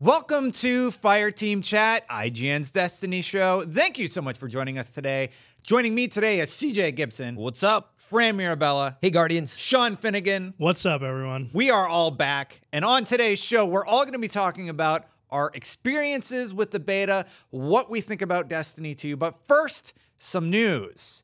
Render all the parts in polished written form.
Welcome to Fireteam Chat, IGN's Destiny show. Thank you so much for joining us today. Joining me today is CJ Gibson. What's up? Fran Mirabella. Hey, Guardians. Sean Finnegan. What's up, everyone? We are all back. And on today's show, we're all going to be talking about our experiences with the beta, what we think about Destiny 2. But first, some news.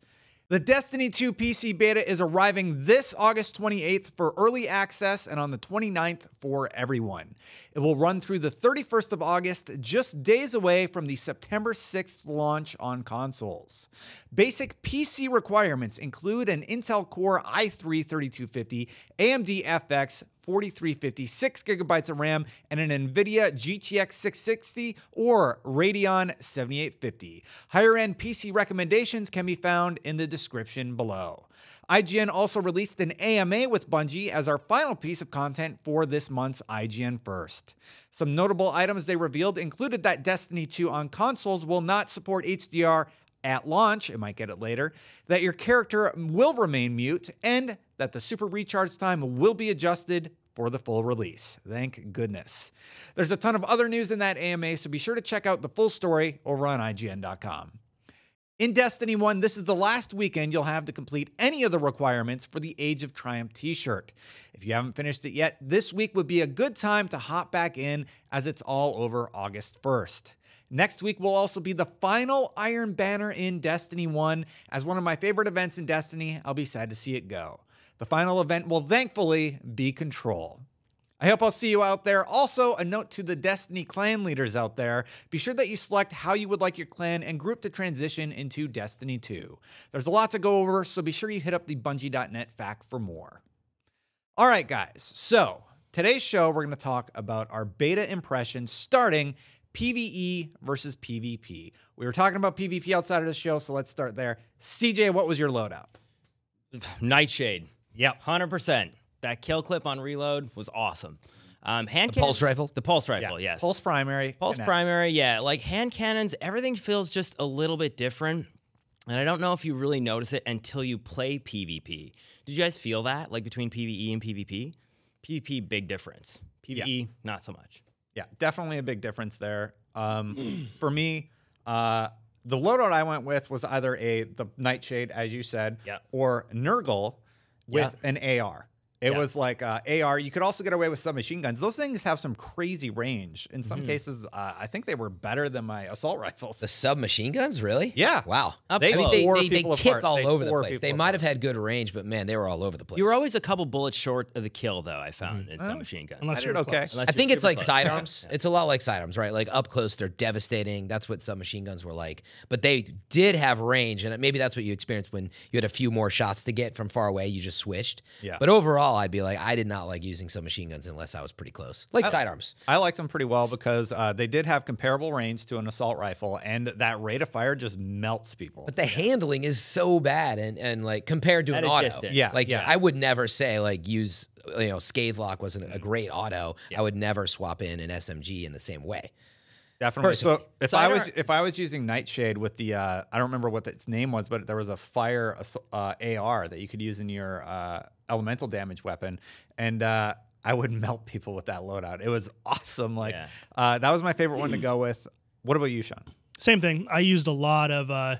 The Destiny 2 PC beta is arriving this August 28th for early access and on the 29th for everyone. It will run through the 31st of August, just days away from the September 6th launch on consoles. Basic PC requirements include an Intel Core i3-3250, AMD FX 4350, 6 gigabytes of RAM, and an NVIDIA GTX 660 or Radeon 7850. Higher-end PC recommendations can be found in the description below. IGN also released an AMA with Bungie as our final piece of content for this month's IGN First. Some notable items they revealed included that Destiny 2 on consoles will not support HDR at launch, it might get it later, that your character will remain mute, and that the super recharge time will be adjusted for the full release. Thank goodness. There's a ton of other news in that AMA, so be sure to check out the full story over on IGN.com. In Destiny 1, this is the last weekend you'll have to complete any of the requirements for the Age of Triumph t-shirt. If you haven't finished it yet, this week would be a good time to hop back in as it's all over August 1st. Next week will also be the final Iron Banner in Destiny 1. As one of my favorite events in Destiny, I'll be sad to see it go. The final event will thankfully be Control. I hope I'll see you out there. Also, a note to the Destiny clan leaders out there. Be sure that you select how you would like your clan and group to transition into Destiny 2. There's a lot to go over, so be sure you hit up the Bungie.net FAQ for more. All right, guys. So today's show, we're going to talk about our beta impressions starting PvE versus PvP. We were talking about PvP outside of the show, so let's start there. CJ, what was your loadout? Nightshade. Yep. 100%. That kill clip on reload was awesome. Hand The pulse rifle? The pulse rifle, Yeah. yes. Pulse primary. Pulse primary, yeah. Like hand cannons, everything feels just a little bit different. And I don't know if you really notice it until you play PvP. Did you guys feel that? Like between PvE and PvP? PvP, big difference. PvE, not so much. Yeah, definitely a big difference there. For me, the loadout I went with was either the Nightshade, as you said, or Nurgle with an AR. It was like AR. You could also get away with submachine guns. Those things have some crazy range. In some cases, I think they were better than my assault rifles. The submachine guns, really? Yeah. Wow. They kick all over the place. They might have had good range, but man, they were all over the place. You were always a couple bullets short of the kill, though, I found, in submachine guns. Unless you're okay. close. I think it's like sidearms. It's a lot like sidearms, right? Like up close, they're devastating. That's what submachine guns were like. But they did have range, and maybe that's what you experienced when you had a few more shots to get from far away. You just swished. Yeah. But overall, I'd be like, I did not like using submachine guns unless I was pretty close. Like sidearms. I liked them pretty well because they did have comparable range to an assault rifle, and that rate of fire just melts people. But the handling is so bad, and like compared to At an a auto. distance. Yeah. Like Yeah. I would never say like use, Scathe Lock wasn't a great auto. I would never swap in an SMG in the same way. Definitely. Personally. So if I was using Nightshade with the I don't remember what its name was, but there was a fire AR that you could use in your elemental damage weapon, and I would melt people with that loadout. It was awesome. Like that was my favorite one to go with. What about you, Sean? Same thing. I used a lot of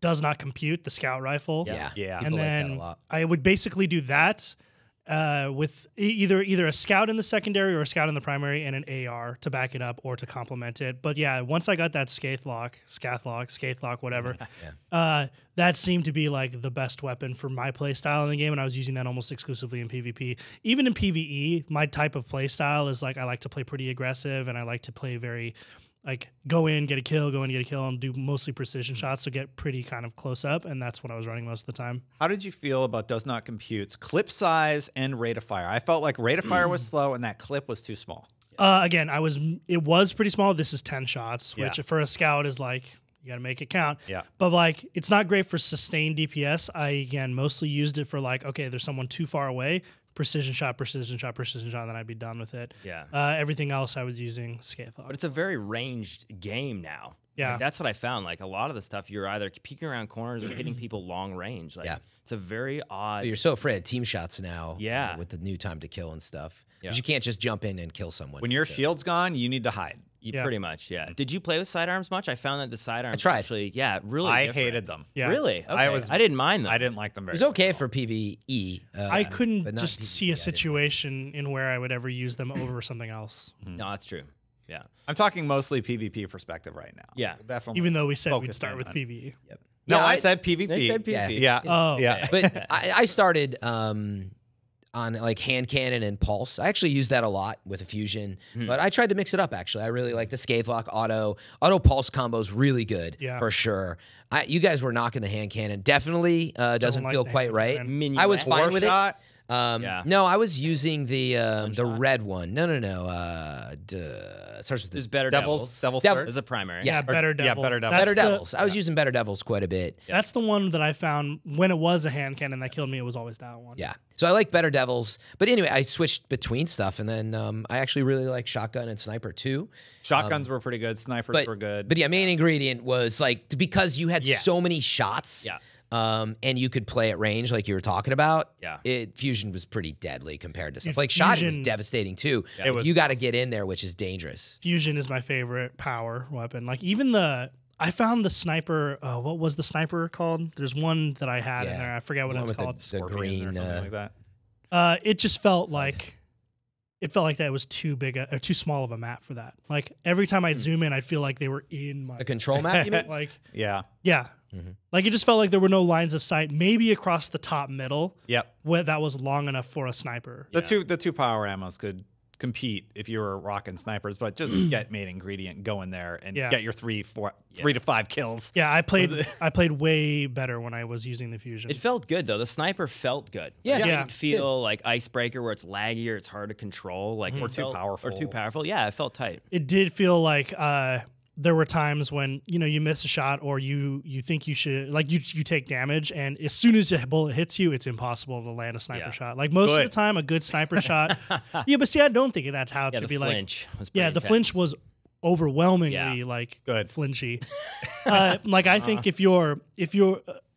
does not compute, the scout rifle. Yeah. People And like then that a lot. I would basically do that with either a scout in the secondary or a scout in the primary and an AR to back it up or to complement it. But yeah, once I got that Scathe Lock, whatever, that seemed to be like the best weapon for my play style in the game, and I was using that almost exclusively in PvP. Even in PvE, my type of play style is like I like to play pretty aggressive, and I like to play very like go in, get a kill, and do mostly precision shots, so get pretty kind of close up, and that's what I was running most of the time. How did you feel about Does Not Compute's clip size and rate of fire? I felt like rate of fire was slow and that clip was too small. Again, it was pretty small. This is 10 shots, which for a scout is like, you got to make it count. Yeah. But like, it's not great for sustained DPS. I, again, mostly used it for like, okay, there's someone too far away. precision shot, precision shot, precision shot, and then I'd be done with it. Yeah. Everything else I was using Scathelog. But it's a very ranged game now. Yeah. Like, that's what I found. Like a lot of the stuff, you're either peeking around corners or hitting people long range. Like, Yeah. it's a very odd. But you're so afraid of team shots now. Yeah. With the new time to kill and stuff. Yeah. Because you can't just jump in and kill someone. When your So- shield's gone, you need to hide. Yeah. Pretty much, yeah. Did you play with sidearms much? I found that the sidearms tried. actually, really I different. hated them. Yeah. Really? Okay. I didn't mind them. I didn't like them very It much. was okay for PvE. I but couldn't not just PvP. see a I didn't. situation in where I would ever use them over something else. No, that's true. Yeah. I'm talking mostly PvP perspective right now. Yeah. Definitely. Even though we said we'd focus start in with on- PvE. Yep. No, Yeah, I said PvP. They said PvP. Yeah. Oh. Yeah. But I started on like hand cannon and pulse. I actually used that a lot with a fusion, but I tried to mix it up. Actually, I really like the Scathelog auto pulse combos. Really good, Yeah. for sure. You guys were knocking the hand cannon. Definitely doesn't like feel the quite hand right. cannon. I was fine with it. Shot. Yeah. No, I was using the shot? red one. No. Starts with There's the better Devil's Devils. Surge. As a primary. Yeah, Better Yeah, Devil. Better Devil. That's Better the- Devils. I was using Better Devils quite a bit. That's the one that I found when it was a hand cannon that killed me. It was always that one. Yeah. So I like Better Devils. But anyway, I switched between stuff, and then I actually really like shotgun and sniper too. Shotguns were pretty good. Snipers were good. But yeah, main ingredient was like because you had Yes. so many shots. Yeah. And you could play at range like you were talking about. Yeah. Fusion was pretty deadly compared to stuff. If Like shot was Fusion- devastating too. It was You got to get in there, which is dangerous. Fusion is my favorite power weapon. Like even I found the sniper. What was the sniper called? There's one that I had in Yeah. there. I forget what The it's one called. with the Scorpions or green. something like that. It just felt like that was too big or too small of a map for that. Like every time I'd zoom in, I'd feel like they were in my The control map, you mean? like Yeah. yeah. Like it just felt like there were no lines of sight. Maybe across the top middle, Yep. where that was long enough for a sniper. The two power ammos could compete if you were rocking snipers, but just get main ingredient, go in there and Yeah. get your 3 to 5 kills. Yeah, I played way better when I was using the fusion. It felt good though. The sniper felt good. Yeah. It Yeah. didn't feel like Icebreaker where it's laggy or it's hard to control. Like Or it too felt- powerful. Or too powerful. Yeah, it felt tight. It did feel like there were times when you miss a shot or you think you should you take damage, and as soon as a bullet hits you, it's impossible to land a sniper Yeah. shot. Like most of the Good. time, a good sniper shot. Yeah, but see, I don't think that's how it Yeah, should the be like. flinch was Yeah, pretty the flinch intense. was overwhelmingly Yeah. like Good. flinchy. Like I think if you're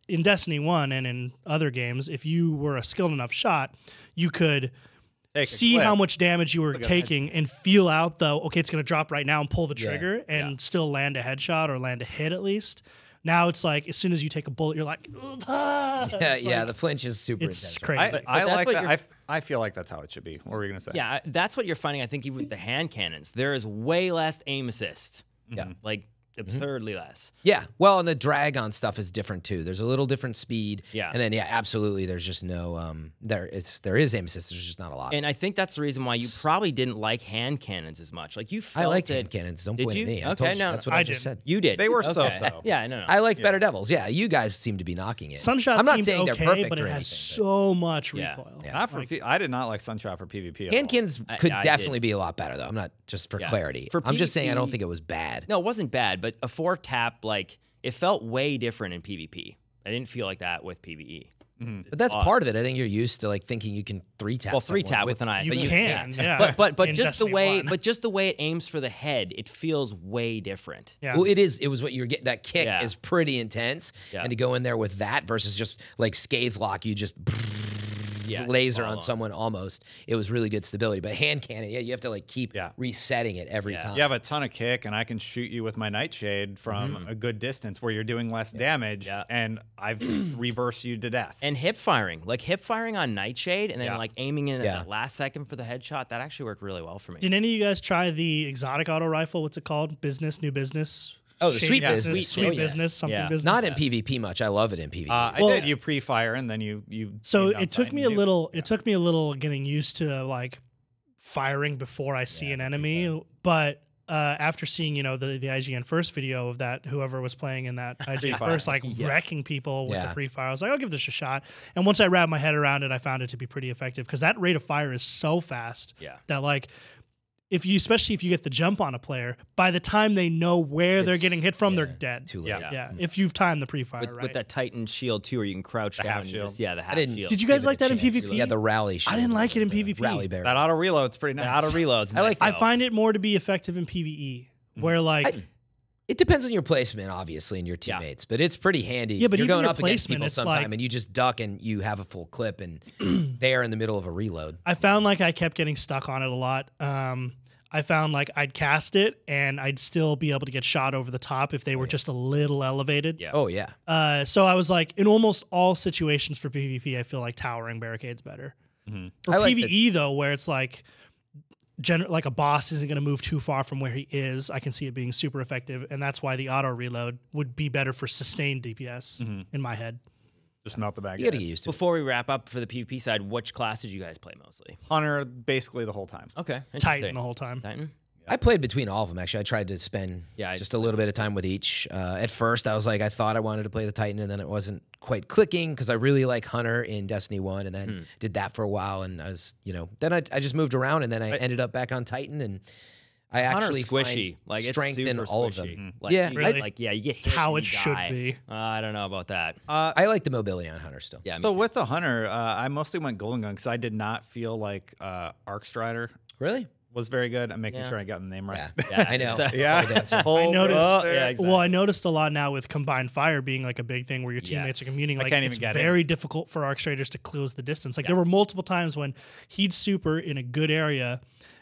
in Destiny 1 and in other games, if you were a skilled enough shot, you could Take a see clip. how much damage you were at that. taking and feel out okay, it's going to drop right now, and pull the trigger and still land a headshot or land a hit at least. Now it's like as soon as you take a bullet, you're like, ah! Yeah, the flinch is super It's intense. crazy. But I that's like what that. you're- I feel like that's how it should be. What were you gonna say? Yeah, that's what you're finding. I think even with the hand cannons, there is way less aim assist. Yeah. Like absurdly less. Yeah, well, and the drag on stuff is different too. There's a little different speed. Yeah. and then absolutely. There's just no there is aim assist. There's just not a lot. And I think that's the reason why you probably didn't like hand cannons as much. Like you felt I liked it. hand cannons. Don't Did point you? at me. I Okay, told you. no, That's what I I just didn't. said. You did. They were Okay. so-so. Yeah, no. I like Better Devils. Yeah, you guys seem to be knocking it. Sunshot I'm not seemed saying okay, they're perfect but or it anything. has so much Yeah. recoil. Yeah. Not for I did not like Sunshot for PvP. At Hand all. cannons I could did. definitely be a lot better though. I'm not just for Yeah. clarity. For I'm just saying I don't PvP think it was bad. No, it wasn't bad, but a 4-tap, like, it felt way different in PvP. I didn't feel like that with PvE. But that's part of it. I think you're used to like thinking you can 3-tap. Well, someone 3-tap with an eye. You but can, yeah. But in just the Destiny way 1. but just the way it aims for the head, it feels way different. Yeah. Well, it is. It was what you're getting. That kick Yeah. is pretty intense, Yeah. and to go in there with that versus just like scathe lock, you just Yeah, laser fall on someone almost. It was really good stability. But hand cannon, you have to like keep Yeah. resetting it every Yeah. time. You have a ton of kick, and I can shoot you with my Nightshade from a good distance where you're doing less damage, Yeah. and I've reversed you to death. And hip firing. Like hip firing on Nightshade and then Yeah. like aiming in at Yeah. that last second for the headshot, that actually worked really well for me. Did any of you guys try the exotic auto rifle? What's it called? New business. Oh, the Shade sweet business, business. sweet Oh, yes. business, something Yeah. business. Not in PvP much. I love it in PvP. I Well- did. You pre-fire, and then you. So aim down it took sight me and a do- little. It took me a little getting used to like firing before I see an enemy. But after seeing the IGN First video of that, whoever was playing in that IGN Pre-fire. First, like wrecking people with Yeah. the pre-fire, I was like, I'll give this a shot. And once I wrapped my head around it, I found it to be pretty effective because that rate of fire is so fast Yeah. that like especially if you get the jump on a player, by the time they know where they're getting hit from, they're dead. Too late. Yeah, if you've timed the pre-fire with, right. with that Titan shield too, where you can crouch down. half And shield. just, the half didn't- shield. Did you guys like that in Chance. PvP? Yeah, the rally. I didn't like it in PvP. Rally bear. That auto reload's pretty nice. Auto reloads. I like I find it more to be effective in PvE, where like It depends on your placement, obviously, and your teammates, but it's pretty handy. Yeah, but you're even going your up against placement, people it's sometime, like- and you just duck, and you have a full clip, and they are in the middle of a reload. I found like I kept getting stuck on it a lot. I found like I'd cast it and I'd still be able to get shot over the top if they were just a little elevated. Yeah. Oh yeah, So I was like, in almost all situations for PvP, I feel like towering barricade's better. For I like PvE though, where it's like, like a boss isn't going to move too far from where he is, I can see it being super effective, and that's why the auto reload would be better for sustained DPS in my head. Just melt the bag. you gotta get used to it. Before we wrap up for the PvP side, which class did you guys play mostly? Hunter basically the whole time. Okay. Titan the whole time. Titan. I played between all of them, actually. I tried to spend I just a little bit of time with each. At first, I was like, I thought I wanted to play the Titan, and then it wasn't quite clicking because I really like Hunter in Destiny 1, and then did that for a while, and I was, then I just moved around, and then I ended up back on Titan, and I actually Hunter's squishy. find Like strength it's in super all of squishy. them. Like, Yeah, you Really? get, you get It's hit how and it you should die. be. I don't know about that. I like the mobility on Hunter still. Yeah. So with the Hunter, I mostly went Golden Gun because I did not feel like Arc Strider Really? was very good. I'm making Yeah. sure I got the name right. Yeah, I know. So- Yeah. I noticed. yeah, exactly. Well, I noticed a lot now with combined fire being like a big thing where your teammates Yes. are commuting. I Like can't even it's get in. very difficult for arc striders to close the distance. Like there were multiple times when he'd super in a good area,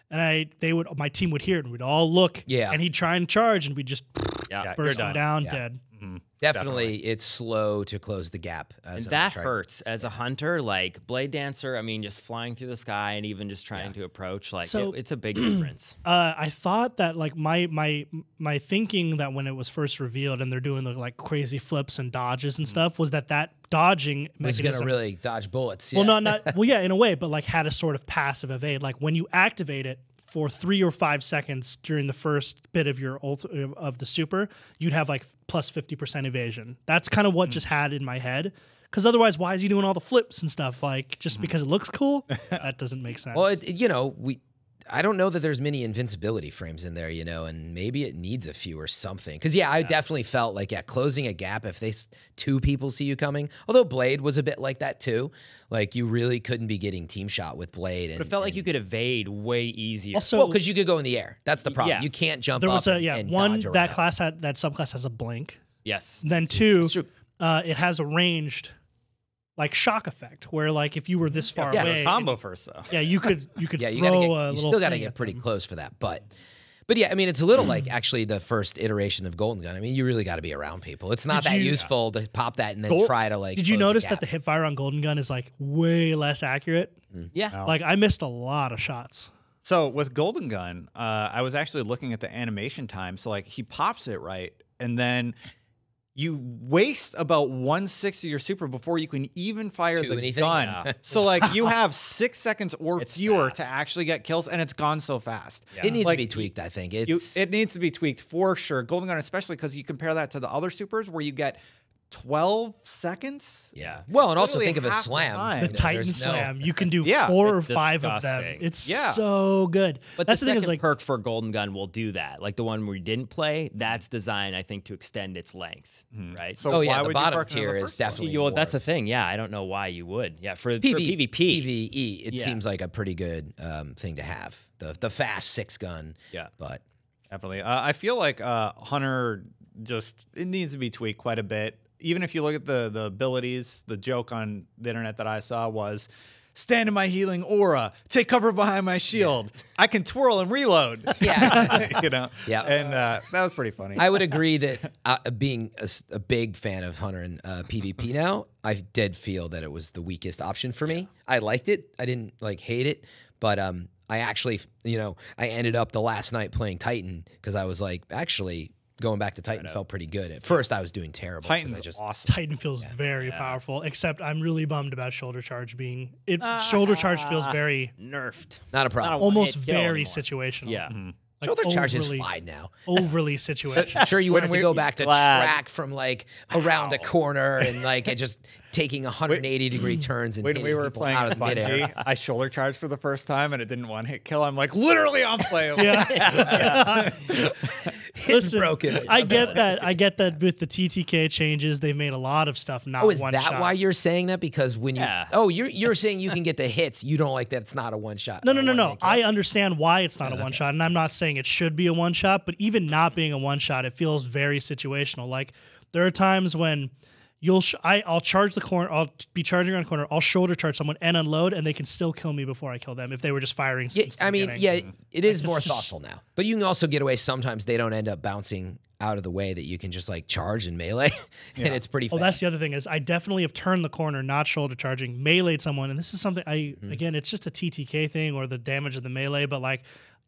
and my team would hear it, and we'd all look. Yeah. And he'd try and charge, and we'd just Yeah. burst you're him done. down dead. Definitely, it's slow to close the gap. And As an that Strider. hurts as a hunter, like Blade Dancer. I mean, just flying through the sky and even just trying to approach, like So- it's a big difference. I thought that like my thinking that when it was first revealed and they're doing the like crazy flips and dodges and stuff was that dodging Was going mechanism to really dodge bullets. well yeah. not well yeah in a way, but like had a sort of passive evade. Like when you activate it for 3 or 5 seconds during the first bit of your of the super, you'd have like plus 50% evasion. That's kind of what just had in my head. Because otherwise, why is he doing all the flips and stuff? Like just because it looks cool? That doesn't make sense. Well, I don't know that there's many invincibility frames in there, and maybe it needs a few or something. Because, I definitely felt like, closing a gap if 2 people see you coming. Although Blade was a bit like that, too. Like, you really couldn't be getting team shot with Blade. But it felt like you could evade way easier. also, because you could go in the air. That's the problem. Yeah. You can't jump there up was and one dodge that around. that subclass has a blink. yes. Then 2, true. It has a ranged like shock effect where like if you were this far away, Combo first though. yeah, you could Yeah, you throw gotta a you little still got to thing get at pretty them. close for that. But yeah, I mean, it's a little like actually the first iteration of Golden Gun. I mean, you really got to be around people. It's not Did that you- useful to pop that and then try to like. Did you close a notice that gap. the hip fire on Golden Gun is like way less accurate? Yeah. Like I missed a lot of shots. So with Golden Gun, I was actually looking at the animation time. So like he pops it right, and then you waste about 1/6 of your super before you can even fire Do the anything? gun. Yeah. So like you have 6 seconds or It's fewer fast. to actually get kills, and it's gone so fast. It needs Like, to be tweaked. I think It needs to be tweaked for sure. Golden Gun, especially because you compare that to the other supers where you get 12 seconds. Yeah. Well, and also Literally think of a half the slam. time. The You know, Titan there's no- Slam, you can do Yeah, 4 or it's 5 of them. disgusting. It's Yeah. so good. But That's the the thing second is like perk for Golden Gun will do that. Like the one we didn't play, that's designed, I think, to extend its length, right? So Oh why yeah, would the you bottom perk it on the tier is first one? definitely. well, that's the more. thing. Yeah, I don't know why you would. Yeah, for PvP. PvP. It Yeah. seems like a pretty good thing to have. The fast 6 gun. Yeah. But Definitely. I feel like Hunter it needs to be tweaked quite a bit. Even if you look at the abilities, the joke on the internet that I saw was, stand in my healing aura, take cover behind my shield. I can twirl and reload. yeah, Yeah. And that was pretty funny. I would agree that being a big fan of Hunter and PvP now, I did feel that it was the weakest option for me. I liked it. I didn't like hate it, but I actually, I ended up the last night playing Titan because I was like, actually going back to Titan felt pretty good. At first, I was doing terrible. 'cause Titan's I just awesome. Titan feels very powerful, except I'm really bummed about shoulder charge being shoulder charge feels very Nerfed. not a problem. almost hit kill very anymore. situational. Yeah. Like Shoulder charge is overly- fine now. Overly situational. Sure, you wanted to go back to glad. track from like around a corner and like it just taking 180-degree turns and When hitting we were people playing out of midair. Bungie, I shoulder charged for the first time and it didn't one hit kill. I'm like, literally unplayable. Listen, broken. I get that. I get that with the TTK changes, they've made a lot of stuff not Oh, is one that shot. why you're saying that? Because when you Yeah. you're saying you can get the hits, you don't like that it's not a one shot. No. I understand why it's not a one shot, and I'm not saying it should be a one shot, but even not being a one shot, it feels very situational. Like there are times when I'll charge the corner, I'll be charging around the corner, I'll shoulder charge someone and unload, and they can still kill me before I kill them if they were just firing. Yeah, since the I mean, beginning. it is Like, more it's just- thoughtful now. But you can also get away. Sometimes they don't end up bouncing out of the way that you can just like charge and melee, and it's pretty Oh, fast. that's the other thing is I definitely have turned the corner, not shoulder charging, meleeed someone, and this is something Mm-hmm. again, it's just a TTK thing or the damage of the melee, but like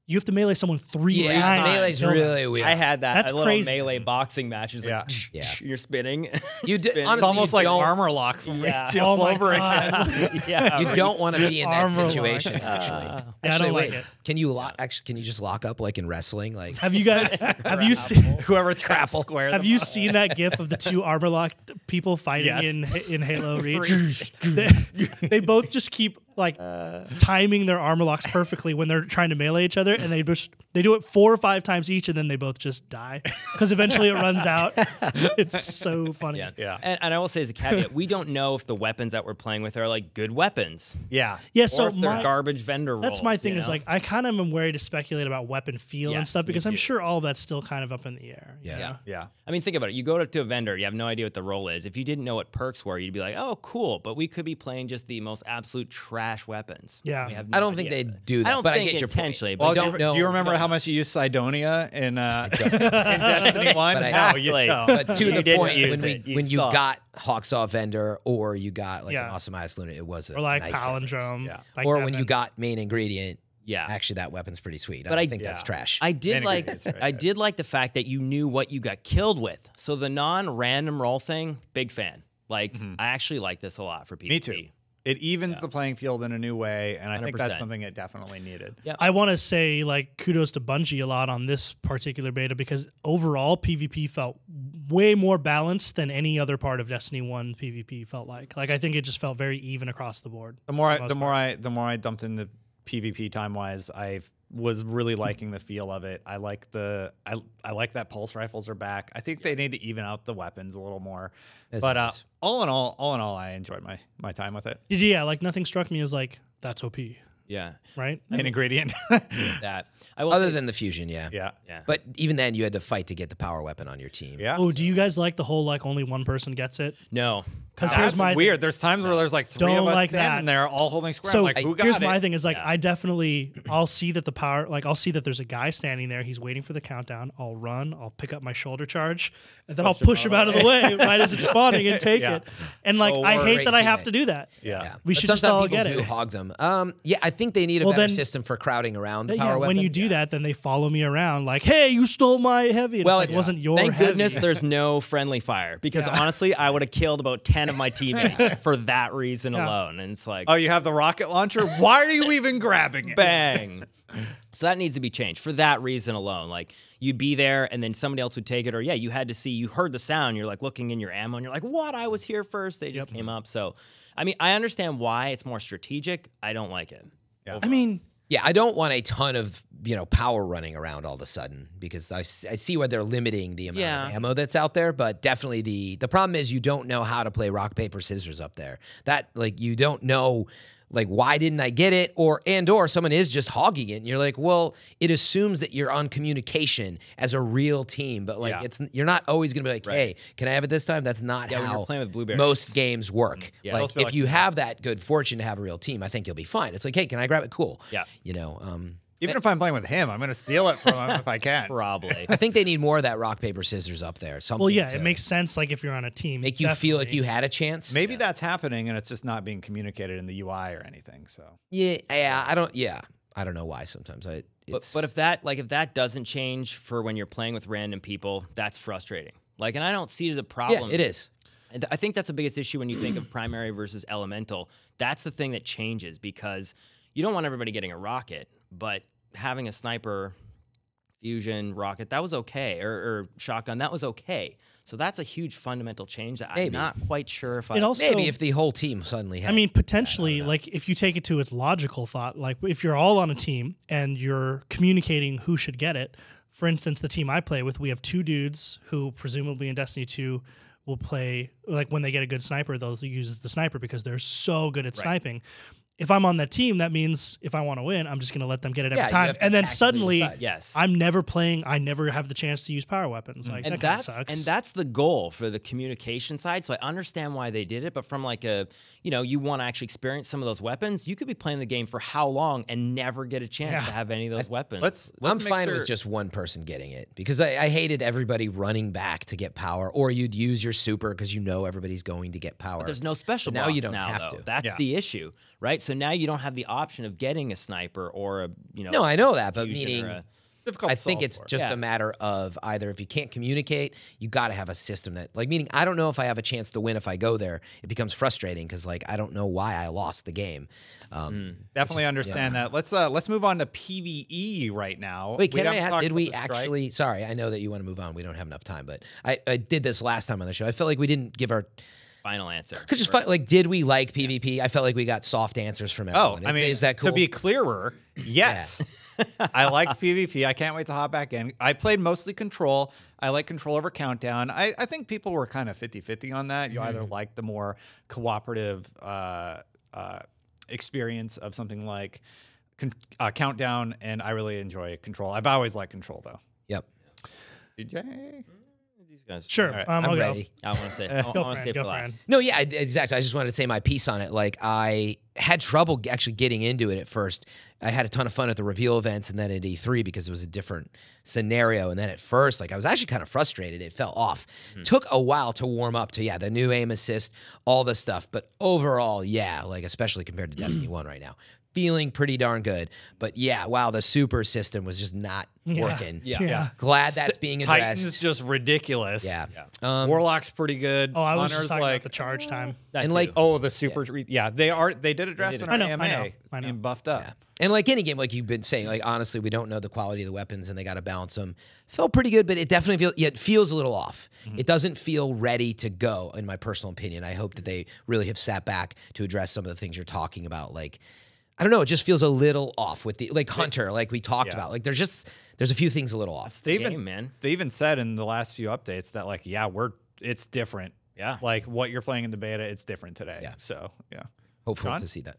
you have to melee someone 3 yeah, times. to melee's kill them. really weird. I had that. That's a little crazy. melee boxing match. It's like, Yeah. you're spinning. You do, Spin. honestly, It's almost you like don't- armor lock from Yeah. Rachel Oh my over God. again. Yeah. You don't want to be in that Armor lock. situation. Actually, Yeah, I actually, don't like wait. it. Can you lock? Actually, can you just lock up like in wrestling? Like, Have you guys have you seen Whoever taps square. have them you up. seen that gif of the two armor locked people fighting Yes. in Halo Reach? they both just keep like timing their armor locks perfectly when they're trying to melee each other, and they do it 4 or 5 times each, and then they both just die because eventually it runs out. It's so funny. Yeah. And I will say as a caveat, we don't know if the weapons that we're playing with are like good weapons. Yeah. Yeah, Or so if they're my, garbage vendor that's rolls, my thing you is know? like I kind of am worried to speculate about weapon feel and Yes, stuff me because I'm too. sure all of that's still kind of up in the air. Yeah. you know? Yeah. I mean, think about it. You go to a vendor, you have no idea what the role is. If you didn't know what perks were, you'd be like, oh, cool. But we could be playing just the most absolute trash weapons. Yeah. We have I no don't think idea. they do that. I don't but think I get your intentionally, point. but Well, don't know. do you remember how much you used Sidonia in Destiny 1? But I- No, you Exactly. don't. But to You the didn't point, use when it. You when you saw it. got Hawksaw Vendor or you got like Yeah. an Awesome Ice Luna, it was a Or like nice palindrome. difference. Yeah. like Or that when you then. got main ingredient, Yeah. actually that weap's pretty sweet. But I I- don't think that's trash. I did Many like good, it's very I good. did like the fact that you knew what you got killed with. So the non-random roll thing, big fan. Like I actually like this a lot for PvP. Me too. It evens the playing field in a new way, and I think that's 100%. something it definitely needed. Yeah. I want to say like kudos to Bungie a lot on this particular beta because overall PvP felt way more balanced than any other part of Destiny 1 PvP felt like. Like I think it just felt very even across the board. The more most the more I dumped into PvP time wise, I was really liking the feel of it. I like I like that pulse rifles are back. I think they need to even out the weapons a little more. That's But nice. all in all, I enjoyed my time with it. Yeah, like nothing struck me as like that's OP, Yeah. right? An ingredient. That. I will Other say- than the fusion, yeah. Yeah. Yeah. But even then, you had to fight to get the power weapon on your team. Yeah. Oh, do you guys like the whole like only one person gets it? No. Because That's here's my weird. There's times where there's like 3 Don't of us like standing that. there all holding square. So I'm like, who got here's it? my thing is like I definitely I'll see that the power like I'll see that there's a guy standing there. He's waiting for the countdown. I'll run. I'll pick up my shoulder charge, and then I'll push him out of the way right as it's spawning and take Yeah. it. And like Oh, I or hate that I teammate. have to do that. Yeah. We But should just sometimes all people get do it. hog them. Yeah, I think they need a Well, better then- system for crowding around the Yeah, power weapon. when you do that, then they follow me around like, "Hey, you stole my heavy." And Well, it's like, it it's- wasn't your Thank heavy. goodness there's no friendly fire because honestly, I would have killed about 10 of my teammates for that reason alone. And it's like, Oh, you have the rocket launcher? Why are you even grabbing it? bang. So that needs to be changed for that reason alone. Like you'd be there and then somebody else would take it, or yeah, you had to see, you heard the sound, you're like looking in your ammo and you're like, what? I was here first. They just came up. So, I mean, I understand why it's more strategic. I don't like it. I mean, Yeah, I don't want a ton of power running around all of a sudden because I see where they're limiting the amount of ammo that's out there. But definitely the problem is you don't know how to play rock paper scissors up there. That like you don't know like why didn't I get it or someone is just hogging it and you're like, well, it assumes that you're on communication as a real team, but like you're not always gonna be like, hey, can I have it this time? That's not when how you're playing with blueberries. most games work. Yeah. Like Most be if like- you have that good fortune to have a real team, I think you'll be fine. It's like, hey, can I grab it? Cool. Yeah. Even if I'm playing with him, I'm going to steal it from him if I can. Probably. I think they need more of that rock paper scissors up there. Something well, yeah, to it makes sense. Like if you're on a team, make you feel like definitely. you had a chance. Maybe that's happening and it's just not being communicated in the UI or anything. So I don't know why sometimes But if that doesn't change for when you're playing with random people, that's frustrating. Like, and I don't see the problem. it is. And I think that's the biggest issue when you think of primary versus elemental. That's the thing that changes because you don't want everybody getting a rocket, but having a sniper fusion, rocket, that was okay, or shotgun, that was okay. So that's a huge fundamental change that I'm not quite sure if It also, maybe if the whole team suddenly had. I mean, potentially, like if you take it to its logical thought, like if you're all on a team and you're communicating who should get it. For instance, the team I play with, we have 2 dudes who presumably in Destiny 2 will play, like when they get a good sniper, they'll use the sniper because they're so good at sniping. If I'm on that team, that means if I want to win, I'm just going to let them get it every time. And then suddenly, I'm never playing. I never have the chance to use power weapons. Like, and that sucks. And that's the goal for the communication side. So I understand why they did it. But from like a, you want to actually experience some of those weapons, you could be playing the game for how long and never get a chance to have any of those weapons. I'm fine with just one person getting it because I hated everybody running back to get power, or you'd use your super because everybody's going to get power. But there's no special now you don't have though. to. That's the issue, right? So now you don't have the option of getting a sniper or a, No, I know that, but meaning I think it's for. just a matter of either if you can't communicate, you got to have a system that, like, meaning I don't know if I have a chance to win if I go there. It becomes frustrating because, like, I don't know why I lost the game. Definitely understand that. Let's move on to PvE right now. Wait, can I ask, did we actually, sorry, I know that you want to move on. We don't have enough time, but I did this last time on the show. I felt like we didn't give our final answer. Because just like, did we like PvP? I felt like we got soft answers from everyone. I mean, is that cool? To be clearer, yes. I liked PvP. I can't wait to hop back in. I played mostly Control. I like Control over Countdown. I think people were kind of 50-50 on that. You either like the more cooperative experience of something like Countdown, and I really enjoy Control. I've always liked Control, though. Yep. DJ? Guys. Sure, right. I'm ready. I want to say, I want to say for last. No, yeah, exactly. I just wanted to say my piece on it. Like, I had trouble actually getting into it at first. I had a ton of fun at the reveal events and then at E3 because it was a different scenario. And then at first, like, I was actually kind of frustrated. It fell off. Took a while to warm up to, the new aim assist, all this stuff. But overall, like, especially compared to Destiny 1 right now, feeling pretty darn good. But wow, the super system was just not working. Yeah. Glad that's being addressed. Titan's just ridiculous. Yeah. Warlock's pretty good. Oh, I was Hunter's just talking like about the charge time. And like, the super. They did address it in our AMA. I know. It's being buffed up. Yeah. And like any game, like you've been saying, like honestly, we don't know the quality of the weapons, and they got to balance them. Felt pretty good, but it definitely feels a little off. It doesn't feel ready to go, in my personal opinion. I hope that they really have sat back to address some of the things you're talking about, like. I don't know. It just feels a little off with the Hunter, like we talked about. Like there's a few things a little off. They even said in the last few updates that like it's different. Yeah, like what you're playing in the beta, it's different today. Yeah. So Hopeful to see that.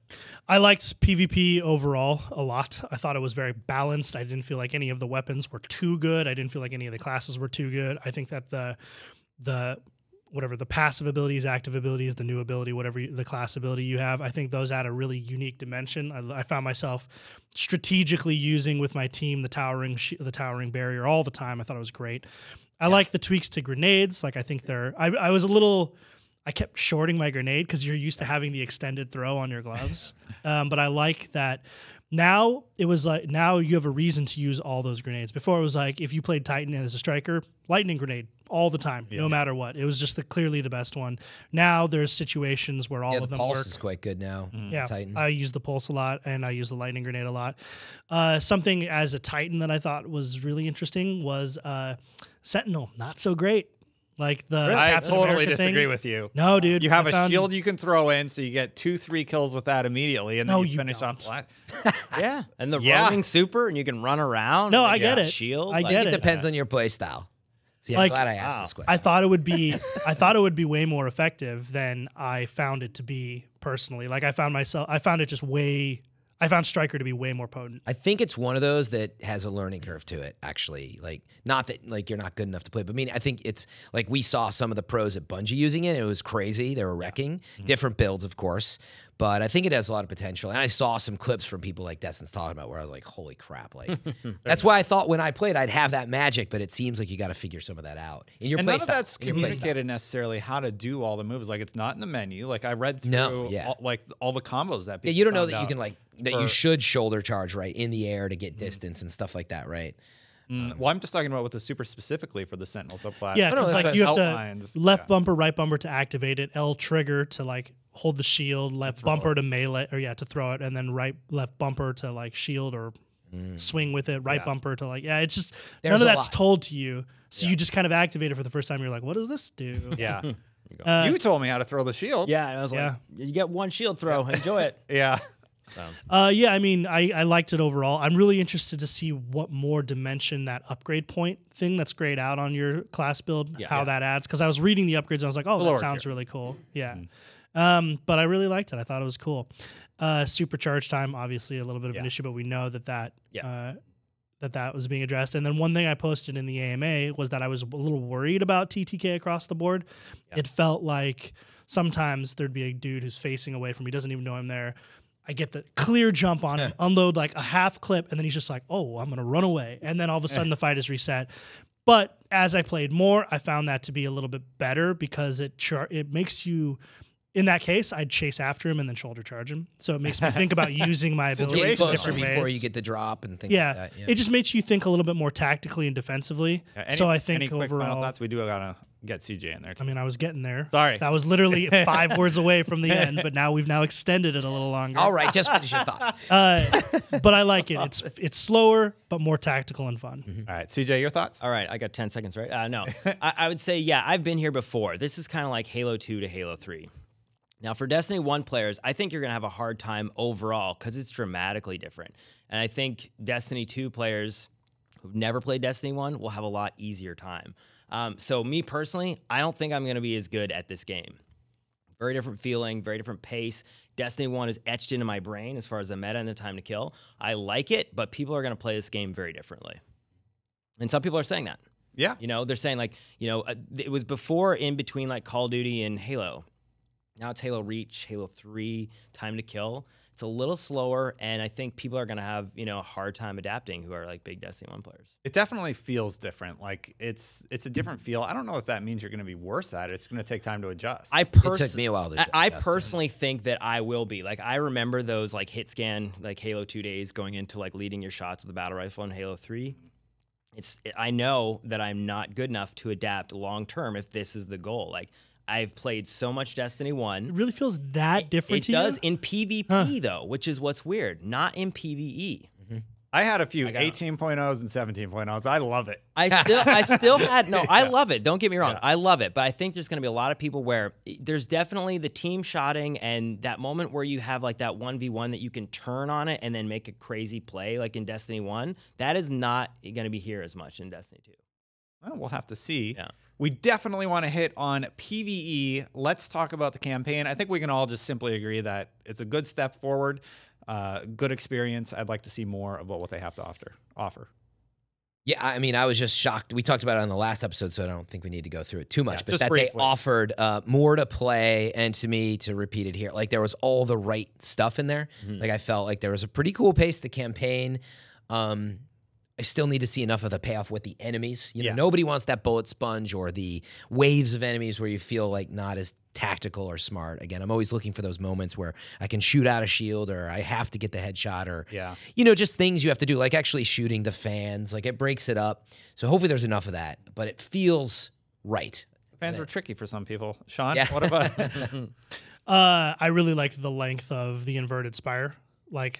I liked PvP overall a lot. I thought it was very balanced. I didn't feel like any of the weapons were too good. I didn't feel like any of the classes were too good. I think that the passive abilities, active abilities, the new ability, whatever the class ability you have, I think those add a really unique dimension. I found myself strategically using with my team the towering barrier all the time. I thought it was great. I like the tweaks to grenades. Like I think I kept shorting my grenade because you're used to having the extended throw on your gloves. But I like that now you have a reason to use all those grenades. Before it was like if you played Titan as a striker, lightning grenade all the time, no matter what. It was just clearly the best one. Now there's situations where all of them work. The pulse is quite good now. Titan. I use the pulse a lot, and I use the lightning grenade a lot. Something as a Titan that I thought was really interesting was Sentinel. Not so great. Like I Captain totally America disagree thing. with you. No, dude. You have a shield you can throw in, so you get 2-3 kills with that immediately, and then you finish off the last. Yeah, and the roaming super, and you can run around. No, I get it. Shield. I get it. Depends on your play style. See, I'm glad I asked this question. I thought it would be way more effective than I found it to be personally. Like I found Striker to be way more potent. I think it's one of those that has a learning curve to it, actually. Like, not that like you're not good enough to play, but I mean, I think it's like we saw some of the pros at Bungie using it. It was crazy. They were wrecking. Different builds, of course. But I think it has a lot of potential. And I saw some clips from people like Destin's talking about where I was like, holy crap. Like, that's why I thought when I played, I'd have that magic, but it seems like you got to figure some of that out. In your and play none style. of that's communicated necessarily how to do all the moves. Like, it's not in the menu. Like, I read through all the combos that people you don't know found that you can, like, that you should shoulder charge, right, in the air to get distance and stuff like that, right? Well, I'm just talking about with the super specifically for the Sentinel subclass. Yeah, because like you have outlines. to left bumper, right bumper to activate it, L trigger to like hold the shield, left bumper to melee, or to throw it, and then left bumper to like shield or swing with it, right bumper to like, it's just There's none of a that's lot. told to you. So you just kind of activate it for the first time. You're like, what does this do? Yeah. You told me how to throw the shield. Yeah, and I was like, you get one shield throw, enjoy it. Yeah. Yeah, I mean, I liked it overall. I'm really interested to see what more dimension that upgrade point thing that's grayed out on your class build, how that adds. Because I was reading the upgrades and I was like, oh, that sounds really cool. Yeah. But I really liked it. I thought it was cool. Supercharge time, obviously a little bit of an issue, but we know that was being addressed. And then one thing I posted in the AMA was that I was a little worried about TTK across the board. It felt like sometimes there'd be a dude who's facing away from me, doesn't even know I'm there. I get the clear jump on him, unload like a half clip, and then he's just like, oh, I'm going to run away. And then all of a sudden the fight is reset. But as I played more, I found that to be a little bit better because it makes you... In that case, I'd chase after him and then shoulder charge him. So it makes me think about using my abilities Get in closer different before ways. you get the drop and things like that. It just makes you think a little bit more tactically and defensively. So I think any quick overall, final thoughts? We do gotta get CJ in there. I mean, I was getting there. Sorry. That was literally 5 words away from the end, but now we've extended it a little longer. All right, just finish your thought. But I like it. It's slower, but more tactical and fun. All right, CJ, your thoughts? All right, I got 10 seconds, right? No. I would say, I've been here before. This is kind of like Halo 2 to Halo 3. Now, for Destiny 1 players, I think you're going to have a hard time overall because it's dramatically different. And I think Destiny 2 players who've never played Destiny 1 will have a lot easier time. So me personally, I don't think I'm going to be as good at this game. Very different feeling, very different pace. Destiny 1 is etched into my brain as far as the meta and the time to kill. I like it, but people are going to play this game very differently. And some people are saying that. Yeah. They're saying like, it was before in between like Call of Duty and Halo. Now it's Halo Reach, Halo 3, Time to Kill. It's a little slower, and I think people are going to have, a hard time adapting who are like big Destiny 1 players. It definitely feels different. Like it's a different feel. I don't know if that means you're going to be worse at it. It's going to take time to adjust. It took me a while to I adjust. personally think that I will be. Like I remember those like hit scan, like Halo 2 days going into like leading your shots with the battle rifle in Halo 3. I know that I'm not good enough to adapt long term if this is the goal. Like I've played so much Destiny 1. It really feels that different to you? It does in PvP, though, which is what's weird. Not in PvE. I had a few 18.0s and 17.0s. I love it. I still had, I love it. Don't get me wrong. Yeah. I love it. But I think there's going to be a lot of people where there's definitely the team shotting and that moment where you have like that 1v1 that you can turn on it and then make a crazy play like in Destiny 1. That is not going to be here as much in Destiny 2. Well, we'll have to see. Yeah. We definitely want to hit on PvE. Let's talk about the campaign. I think we can all just simply agree that it's a good step forward, good experience. I'd like to see more about what they have to offer. Yeah, I mean, I was just shocked. We talked about it on the last episode, so I don't think we need to go through it too much. Yeah, but just that briefly. They offered more to play, and to me, to repeat it here, like there was all the right stuff in there. Like I felt like there was a pretty cool pace to campaign. I still need to see enough of the payoff with the enemies. Nobody wants that bullet sponge or the waves of enemies where you feel like not as tactical or smart. Again, I'm always looking for those moments where I can shoot out a shield or I have to get the headshot or, just things you have to do, like actually shooting the fans. Like it breaks it up. So hopefully there's enough of that, but it feels right. Fans were tricky for some people. Sean, Yeah. what about I really liked the length of the inverted spire,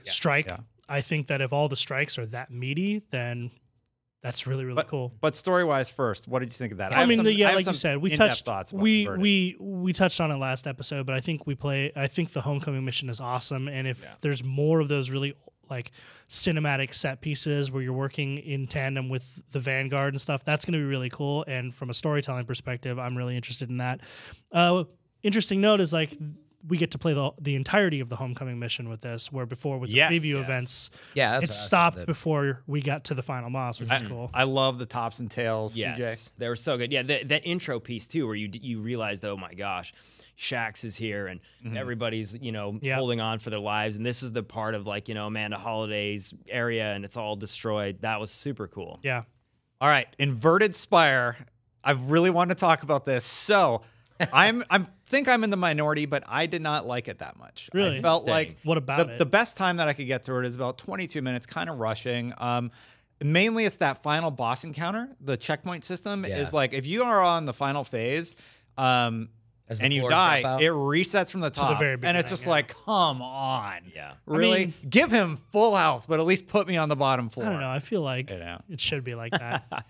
strike. Yeah. I think that if all the strikes are that meaty, then that's really, really cool. But story-wise first, what did you think of that? I mean, like you said, we touched thoughts about we touched on it last episode, but I think I think the homecoming mission is awesome, and if there's more of those really like cinematic set pieces where you're working in tandem with the Vanguard and stuff, that's going to be really cool. And from a storytelling perspective, I'm really interested in that. Interesting note is like we get to play the entirety of the homecoming mission with this, where before with the preview events, it stopped before we got to the final boss, which is cool. I love the tops and tails. Yes, CJ. they were so good. Yeah, that intro piece too, where you realized, oh my gosh, Shax is here and everybody's holding on for their lives, and this is the part of like Amanda Holiday's area, and it's all destroyed. That was super cool. Yeah. All right, inverted spire. I really want to talk about this. So I think I'm in the minority, but I did not like it that much. Really? I felt like what about it? The best time that I could get through it is about 22 minutes, kind of rushing. Mainly it's that final boss encounter. The checkpoint system is like if you are on the final phase, As the and you floors die, drop out? it resets from the top. very and it's beginning, just yeah. like, come on. Yeah. Really? mean- Give him full health, but at least put me on the bottom floor. I don't know. I feel like You know. it should be like that.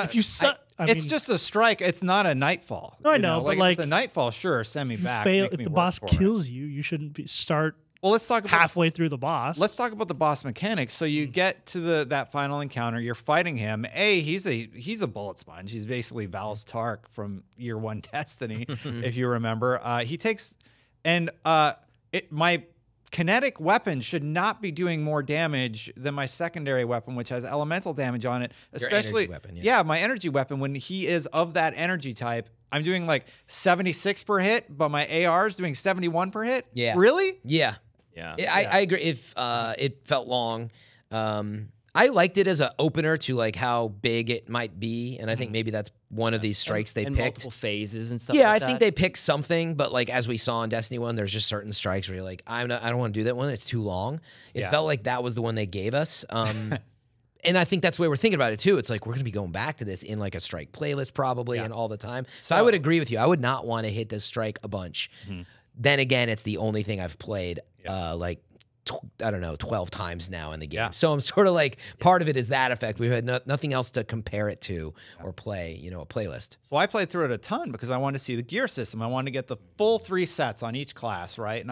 If you suck, it's just a strike. It's not a nightfall. No, I you know, but if like, it's a nightfall, sure, send me back. fail make if me the work boss for it. kills you. You shouldn't start Well, let's talk about halfway through the boss. Let's talk about the boss mechanics. So you get to that final encounter, you're fighting him. He's a bullet sponge. He's basically Val's Tark from Year 1 Destiny, if you remember. He takes my kinetic weapon should not be doing more damage than my secondary weapon, which has elemental damage on it. Especially energy weapon, yeah. my energy weapon, when he is of that energy type, I'm doing like 76 per hit, but my AR is doing 71 per hit. Yeah. Really? Yeah. Yeah. I agree. If it felt long, I liked it as an opener to like how big it might be, and I think maybe that's one of these strikes they and picked. multiple phases and stuff. Yeah, like I think that. they picked something, but like as we saw in Destiny 1, there's just certain strikes where you're like, I don't want to do that one. It's too long. It felt like that was the one they gave us. And I think that's the way we're thinking about it too. It's like we're going to be going back to this in like a strike playlist probably and all the time. So I would agree with you. I would not want to hit this strike a bunch. Then again, it's the only thing I've played like I don't know, 12 times now in the game. Yeah. So I'm sort of like, part of it is that effect. We've had nothing else to compare it to or play, a playlist. So I played through it a ton because I wanted to see the gear system. I wanted to get the full 3 sets on each class, right? And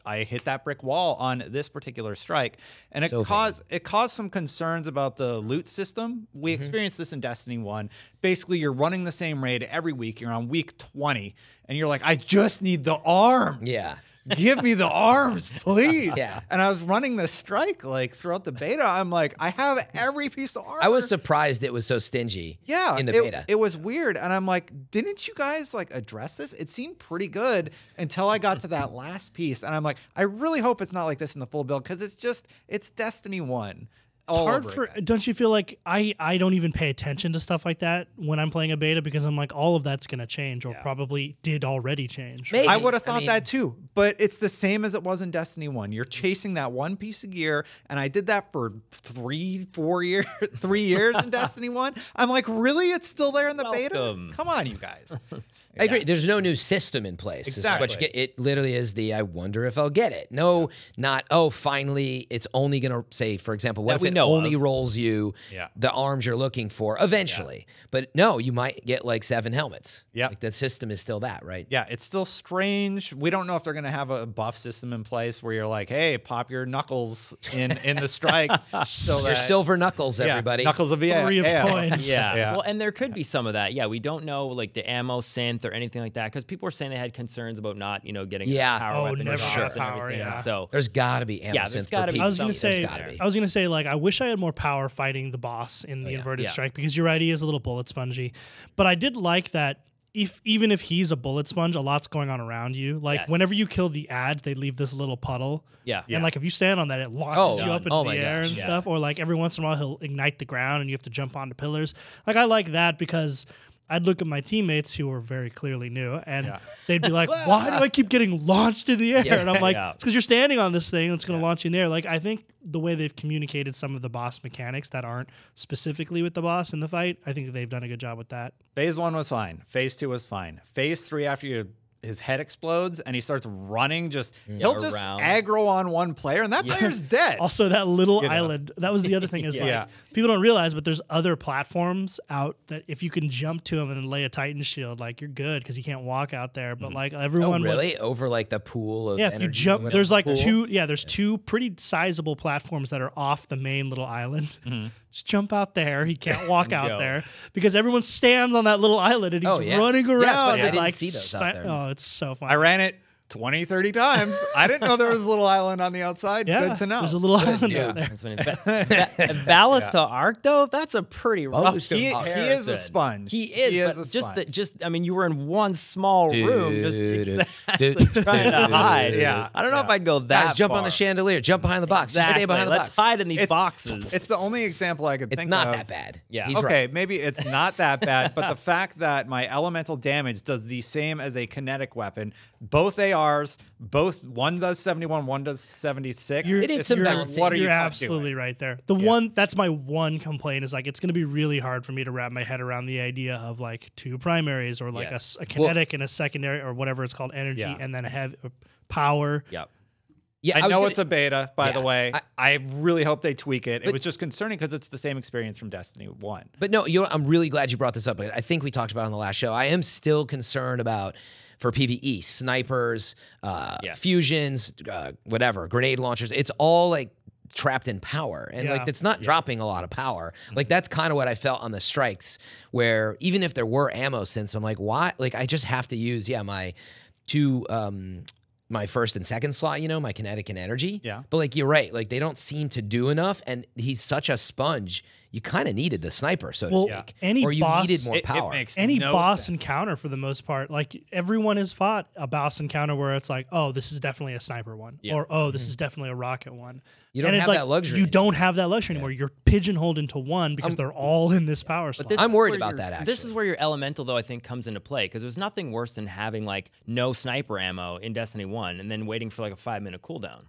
I hit that brick wall on this particular strike, and it caused some concerns about the loot system. We experienced this in Destiny 1. Basically, you're running the same raid every week. You're on week 20, and you're like, I just need the arms. Yeah. Give me the arms, please. Yeah. And I was running the strike like throughout the beta. I'm like, I have every piece of armor. I was surprised it was so stingy in the beta. It was weird. And I'm like, didn't you guys like address this? It seemed pretty good until I got to that last piece. And I'm like, I really hope it's not like this in the full build because it's Destiny 1. It's hard don't you feel like I don't even pay attention to stuff like that when I'm playing a beta because I'm like, all of that's going to change or probably did already change. Maybe. I would have thought that too, but it's the same as it was in Destiny 1. You're chasing that one piece of gear, and I did that for 3 years in Destiny 1. I'm like, really? It's still there in the beta? Come on, you guys. I agree. There's no new system in place. Exactly. This is what it literally is I wonder if I'll get it. No, not, finally, it's only going to say, for example, what if it only rolls you the arms you're looking for eventually? But no, you might get like 7 helmets. Yeah. Like the system is still that, right? Yeah, it's still strange. We don't know if they're going to have a buff system in place where you're like, hey, pop your knuckles in the strike. So Your silver knuckles, everybody. Knuckles of 3 of coins. Yeah. Well, and there could be some of that. Yeah, we don't know like the ammo synth or anything like that because people were saying they had concerns about not, getting a power weapon never drops and power, everything. yeah. So There's got to be ammo Yeah, there's synth gotta for be people. I was gonna There's say, gotta be. I was gonna say, like, I wish I had more power fighting the boss in the inverted strike because you're right, he is a little bullet spongy. But I did like that. Even if he's a bullet sponge, a lot's going on around you. Like whenever you kill the ads, they leave this little puddle. Yeah. And like if you stand on that, it launches you up into my the air gosh, and yeah. stuff. Or like every once in a while, he'll ignite the ground and you have to jump onto pillars. Like I like that because I'd look at my teammates who were very clearly new, and they'd be like, "Why do I keep getting launched in the air?" And I'm like, "It's because you're standing on this thing that's going to launch you in the air." Like I think the way they've communicated some of the boss mechanics that aren't specifically with the boss in the fight, I think that they've done a good job with that. Phase 1 was fine. Phase 2 was fine. Phase 3, after his head explodes and he starts running, he'll just around. aggro on one player, and that player's dead. Also, that little island, that was the other thing is like, people don't realize, but there's other platforms out that if you can jump to them and lay a Titan shield, like you're good because you can't walk out there. But like everyone, really? Over like the pool of if energy you jump, or there's like whatever? there's 2 pretty sizable platforms that are off the main little island. Just jump out there. He can't walk out there because everyone stands on that little island and he's running around. Yeah, that's funny. I and didn't like see those out there. Oh, it's so fun. I ran it 20, 30 times. I didn't know there was a little island on the outside. Yeah, Good to know. there's a little island out there. That's when Valis to Arc though, that's a pretty rough He is a sponge. He is, but a sponge. I mean, you were in one small room, just Dude. trying to hide. Yeah. I don't know if I'd go that Guys, jump on far. the chandelier. Jump behind the box. Just Exactly. stay behind the Let's box. hide in these boxes. It's the only example I could It's think not of. that bad. Yeah. He's Okay, right. maybe it's not that bad, but the fact that my elemental damage does the same as a kinetic weapon, both AR ARs. Both, one does 71, one does 76. It needs some balancing. What are you You're doing? absolutely right there. That's my one complaint is like it's going to be really hard for me to wrap my head around the idea of like 2 primaries or like a kinetic and a secondary or whatever it's called, energy, and then have power. Yep. Yeah, I know it's a beta, by the way. I I really hope they tweak it. It was just concerning because it's the same experience from Destiny 1. But no, I'm really glad you brought this up. I think we talked about it on the last show. I am still concerned about, for PvE, snipers, fusions, whatever, grenade launchers. It's all like trapped in power. And like it's not dropping a lot of power. Like that's kind of what I felt on the strikes, where even if there were ammo synths, I'm like, why? Like I just have to use, my 2 my first and second slot, my kinetic and energy. Yeah. But like you're right, like they don't seem to do enough, and he's such a sponge. You kind of needed the sniper, so to speak, any or you boss- needed more It power. makes Any no boss sense. encounter for the most part, like everyone has fought a boss encounter where it's like, oh, this is definitely a sniper one, or oh, this is definitely a rocket one. You don't And it's have like, that luxury You anymore. don't have that luxury anymore. You're pigeonholed into one because they're all in this power slot. This I'm is worried where about your- that, This is actually. where your elemental, though, I think comes into play, because there's nothing worse than having like no sniper ammo in Destiny 1 and then waiting for like a 5-minute cooldown.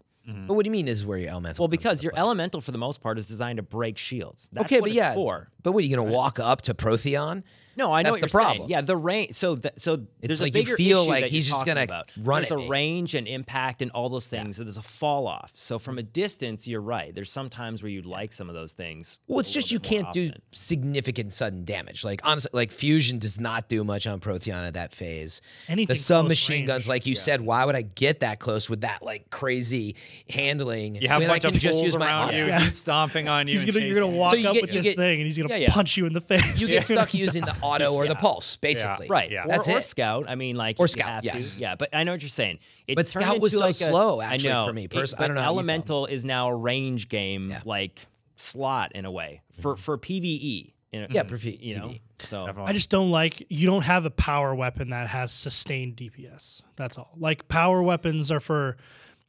But what do you mean? This is where your elemental? Well, comes because into your play? elemental, for the most part, is designed to break shields. That's Okay, what but it's for. but what are you gonna walk up to Protheon? No, I know That's what the you're problem. saying. Yeah, the range. So there's like a you bigger feel issue like that he's you're just talking gonna about. run There's at a me. range and impact and all those things. So there's a fall off. So from a distance, you're right. There's some times where you'd like some of those things. Well, it's a just little you bit more can't do often. significant sudden damage. Like honestly, like fusion does not do much on Protheon at that phase. Anything The close submachine range. guns, like you said, why would I get that close with that like crazy handling? You have a when bunch I of can just fools use my around arm. you. Yeah. He's stomping on you. you're gonna walk So you up get- with you this get- thing and he's gonna Yeah, yeah. punch you in the face. You get stuck using the auto or the pulse, basically. Right. Yeah. Or, That's or it. scout. I mean, like Or if scout, You have yes. To. Yeah, but I know what you're saying. It's But turned scout was into so like slow, I actually, know. for me. But I don't know how you felt. Elemental is now a range game, Yeah. like slot in a way for PVE. Yeah, you know. PvE. So I just don't like you don't have a power weapon that has sustained DPS. That's all. Like power weapons are for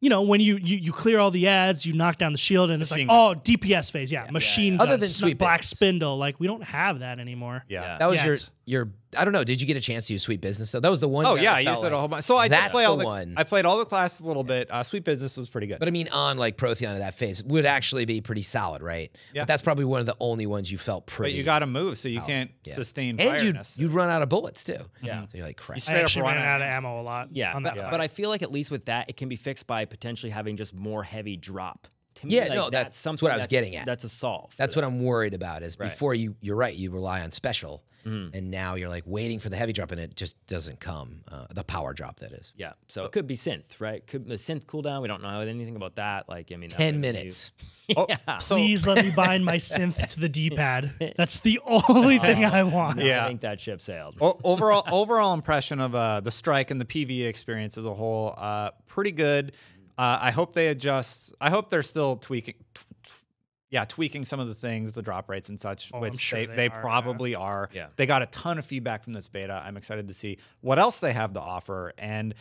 when you clear all the ads, you knock down the shield, and it's Machine like, oh, DPS phase, machine Other gun, than Sweet Black Business. Spindle. Like we don't have that anymore. Yeah. That was Yet. your. I don't know. Did you get a chance to use Sweet Business? So that was the one. Oh that yeah, I felt used it a like- whole bunch. So I did That's play all the the one. I played all the classes a little bit. Sweet Business was pretty good. But I mean, on like Protheon at that phase would actually be pretty solid, right? Yeah. But that's probably one of the only ones you felt pretty. But you got to move, so you can't yeah. sustain and fireness. you'd run out of bullets too. Yeah. So you're like, crap. I straight up actually run ran out. out of ammo a lot. yeah, on but, that but I feel like at least with that, it can be fixed by potentially having just more heavy drop. To me, Yeah, like, no, that's that's what I was getting at. That's a solve. That's what I'm worried about. Is Right. before you're right. You rely on special, and now you're like waiting for the heavy drop, and it just doesn't come. The power drop, that is. Yeah, so it could be synth, right? Could the synth cooldown? We don't know anything about that. Like, I mean, that 10 would be- minutes. Oh, Yeah. so Please let me bind my synth to the D-pad. That's the only thing I want. Yeah. I think that ship sailed. overall impression of the strike and the PvE experience as a whole, pretty good. I hope they adjust. I hope they're still tweaking some of the things, the drop rates and such, Oh, I'm which sure they they are, probably are. Yeah. They got a ton of feedback from this beta. I'm excited to see what else they have to offer. And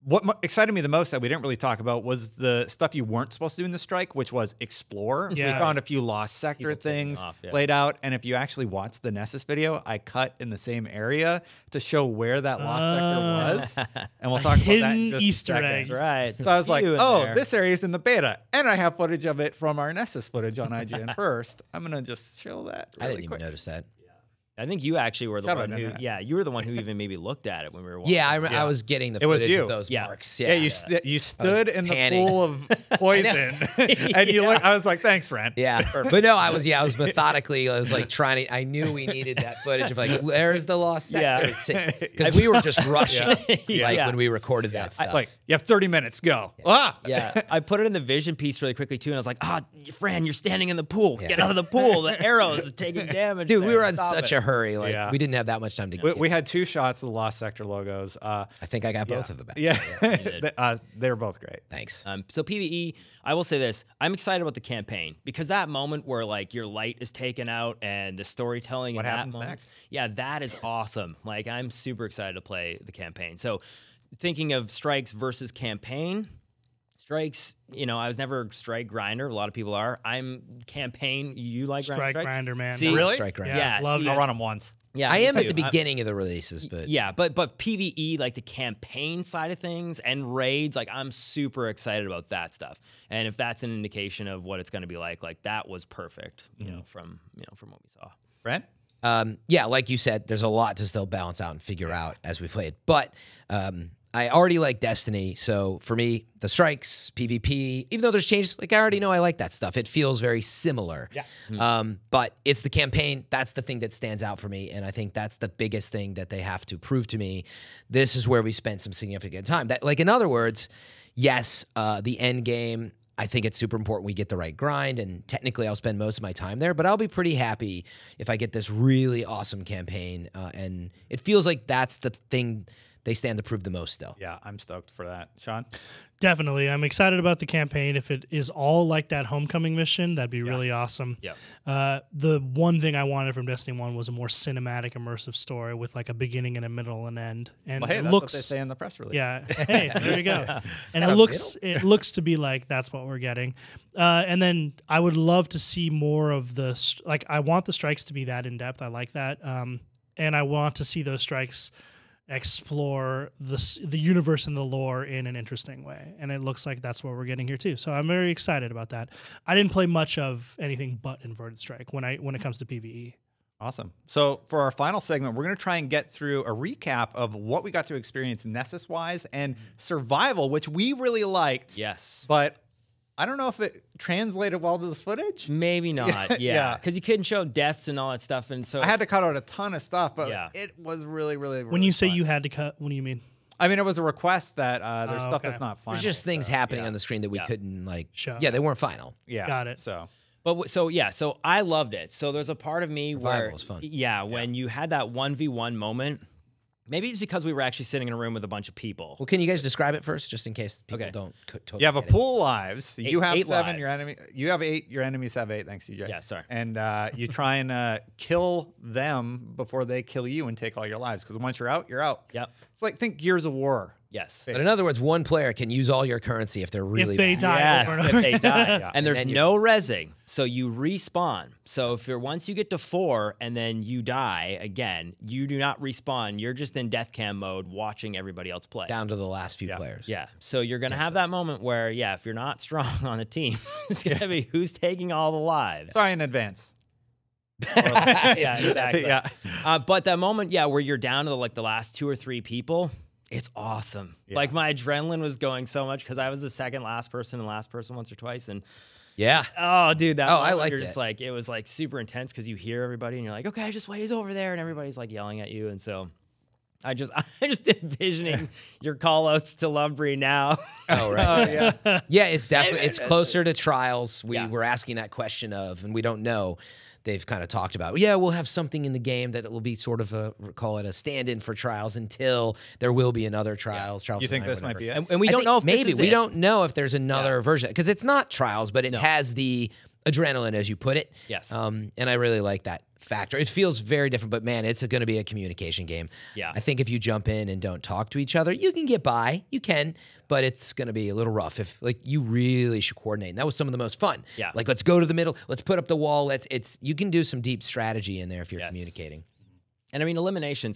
what excited me the most that we didn't really talk about was the stuff you weren't supposed to do in the strike, which was explore. Yeah. We found a few lost sector People taking things off, yeah. laid out. And if you actually watch the Nessus video, I cut in the same area to show where that lost sector was. And we'll talk about that in hidden just Easter a second. egg. That's right. So I was like, You in oh, there. this area's in the beta. And I have footage of it from our Nessus footage on IGN First. I'm going to just show that I really didn't quick. even notice that. I think you actually were the Shout out one who, Internet. yeah, you were the one who even maybe looked at it when we were watching. Yeah, I was getting the It was footage you. of those Yeah. marks. Yeah, Yeah, you stood in the panning. pool of poison, and you look. I was like, "Thanks, friend." Yeah, but no, I was methodically. I was like trying to. I knew we needed that footage of like, there's the lost sector, because we were just rushing, like Yeah. when we recorded that stuff. Like, you have 30 minutes. Go. Ah. Yeah, I put it in the vision piece really quickly too, and I was like, Fran, you're standing in the pool. Yeah. Get out of the pool. The arrows are taking damage. Dude, we there. were in Stop such it." a hurry. Like Yeah. we didn't have that much time to get. We had 2 shots of the Lost Sector logos. I think I got both of them back. Yeah, did. they were both great. Thanks. So PvE, I will say this: I'm excited about the campaign because that moment where like your light is taken out and the storytelling. What in that happens moment, next? Yeah, that is awesome. Like I'm super excited to play the campaign. So thinking of strikes versus campaign. Strikes, I was never a strike grinder. A lot of people are. I'm campaign. You like Strike strike? grinder, man. See, Really? Strike grinder. Yeah, loved see, it. I'll run them once. Yeah, I me am at too. the beginning of the releases, but Yeah, but PvE, like the campaign side of things and raids, like I'm super excited about that stuff. And if that's an indication of what it's going to be like that was perfect, from what we saw. Brent? yeah, like you said, there's a lot to still balance out and figure out as we played. But I already like Destiny, so for me, the strikes, PvP, even though there's changes, like I already know I like that stuff. It feels very similar. Yeah. But it's the campaign. That's the thing that stands out for me, and I think that's the biggest thing that they have to prove to me. This is where we spent some significant time. That, like, in other words, yes, the end game, I think it's super important we get the right grind, and technically I'll spend most of my time there, but I'll be pretty happy if I get this really awesome campaign, and it feels like that's the thing they stand to prove the most still. Yeah, I'm stoked for that. Sean? Definitely. I'm excited about the campaign. If it is all like that homecoming mission, that'd be really awesome. Yeah. The one thing I wanted from Destiny 1 was a more cinematic, immersive story with like a beginning and a middle and end. And Well, hey, it that's looks, what they say in the press release. yeah. Hey, there you go. And it looks to be like that's what we're getting. And then I would love to see more of the, like, I want the strikes to be that in depth. I like that. And I want to see those strikes explore the universe and the lore in an interesting way, and it looks like that's what we're getting here too. So I'm very excited about that. I didn't play much of anything but Inverted Strike when it comes to PvE. Awesome. So for our final segment, we're going to try and get through a recap of what we got to experience Nessus-wise and survival, which we really liked. Yes. But I don't know if it translated well to the footage. Maybe not. Yeah. Because you couldn't show deaths and all that stuff, and so I had to cut out a ton of stuff, but Yeah. it was really, really, really When you say fun. you had to cut, what do you mean? I mean, it was a request that there's stuff okay. that's not final. There's just things happening yeah. on the screen that we Yeah. couldn't, like, Show. yeah, they weren't final. Yeah. Got it. So But so I loved it. So there's a part of me Survival where was fun. Yeah, when you had that 1v1 moment, maybe it's because we were actually sitting in a room with a bunch of people. Well, can you guys describe it first, just in case people Okay. don't totally you have a get it? pool of lives. You have eight 7. Your lives. enemy. You have 8. Your enemies have 8. Thanks, CJ. Yeah, sorry. And you try and kill them before they kill you and take all your lives. Because once you're out, you're out. Yep. It's like, think Gears of War. Yes. But in other words, one player can use all your currency if they're really If they bad. die. Yes, over and if over. they die. Yeah. And there's then you- no rezzing, so you respawn. So if once you get to 4 and then you die again, you do not respawn. You're just in death cam mode watching everybody else play. Down to the last few Yeah. players. Yeah. So you're going to have that moment where, yeah, if you're not strong on the team, it's going to be who's taking all the lives. Sorry in advance. Yeah, exactly. Yeah. But that moment, yeah, where you're down to the last 2 or 3 people, it's awesome. Yeah. Like my adrenaline was going so much because I was the second last person once or twice, and Yeah. oh, dude, that Oh, I moment, liked you're it. just like, it was like super intense because you hear everybody and you're like, okay, just wait, he's over there, and everybody's like yelling at you, and so I just envisioning your call outs to Lumbry now. Oh, right. Yeah. Yeah, it's definitely, it's closer to Trials. We Yes. were asking that question of, and we don't know. They've kind of talked about, yeah, we'll have something in the game that it will be sort of call it a stand-in for Trials until there will be another Trials. Trials You think Tonight, this might whatever. be it? And we I don't think know if maybe this is we it. don't know if there's another version because it's not Trials, but it has the adrenaline, as you put it. Yes. And I really like that factor. It feels very different, but man, it's going to be a communication game. Yeah. I think if you jump in and don't talk to each other, you can get by. You can, but it's going to be a little rough. If you really should coordinate. And that was some of the most fun. Yeah. Like, let's go to the middle. Let's put up the wall. You can do some deep strategy in there if you're Yes. communicating. And I mean, elimination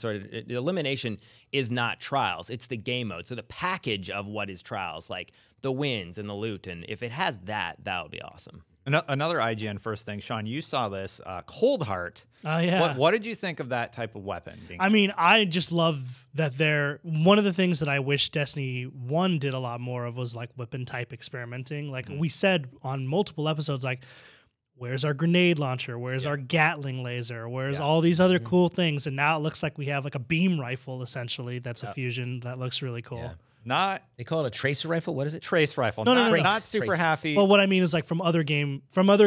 is not Trials. It's the game mode. So the package of what is Trials, like the wins and the loot, and if it has that would be awesome. Another IGN First thing, Sean, you saw this, Cold Heart. Oh, yeah. What did you think of that type of weapon? I mean, I just love that one of the things that I wish Destiny 1 did a lot more of was like weapon type experimenting. Like we said on multiple episodes, like, where's our grenade launcher? Where's our Gatling laser? Where's all these other cool things? And now it looks like we have like a beam rifle, essentially, that's a fusion that looks really cool. Yeah. Not They call it a tracer rifle. What is it? trace rifle. No, not, no, no. not super Trace. happy. Well, what I mean is like from other games. No, I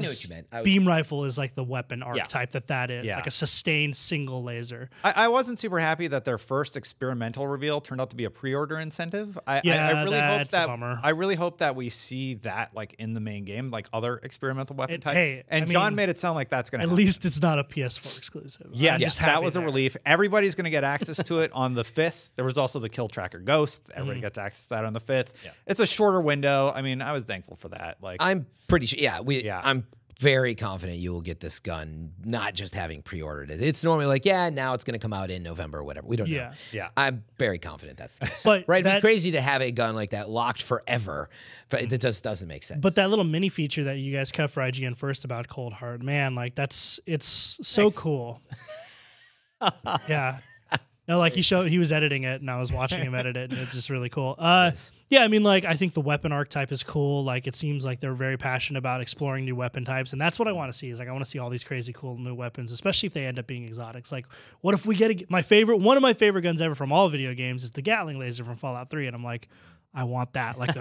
know what you meant. Beam rifle is like the weapon archetype that is. Yeah. Like a sustained single laser. I wasn't super happy that their first experimental reveal turned out to be a pre-order incentive. I really hope that's a bummer. I really hope that we see that like in the main game, like other experimental weapon type. hey, and I John mean, made it sound like that's going to At happen. least it's not a PS4 exclusive. Yes, I'm just that happy was a there. relief. Everybody's going to get access to it on the 5th. There was also the Kill Tracker Ghost. Mm-hmm. Everybody gets access to that on the 5th. It's a shorter window. I mean, I was thankful for that. Like, I'm pretty sure. Yeah, Yeah. I'm very confident you will get this gun, not just having pre-ordered it. It's normally like, yeah, now it's going to come out in November or whatever. We don't know. Yeah. I'm very confident that's the case. But right? It'd be crazy to have a gun like that locked forever, but it just doesn't make sense. But that little mini feature that you guys cut for IGN First about Cold Heart, man, like it's so cool. Yeah. No, like he was editing it, and I was watching him edit it, and it's just really cool. Yeah, I mean, like, I think the weapon archetype is cool. Like, it seems like they're very passionate about exploring new weapon types, and that's what I want to see. Is like I want to see all these crazy, cool new weapons, especially if they end up being exotics. Like, what if we get one of my favorite guns ever from all video games is the Gatling laser from Fallout 3, and I'm like, I want that. Like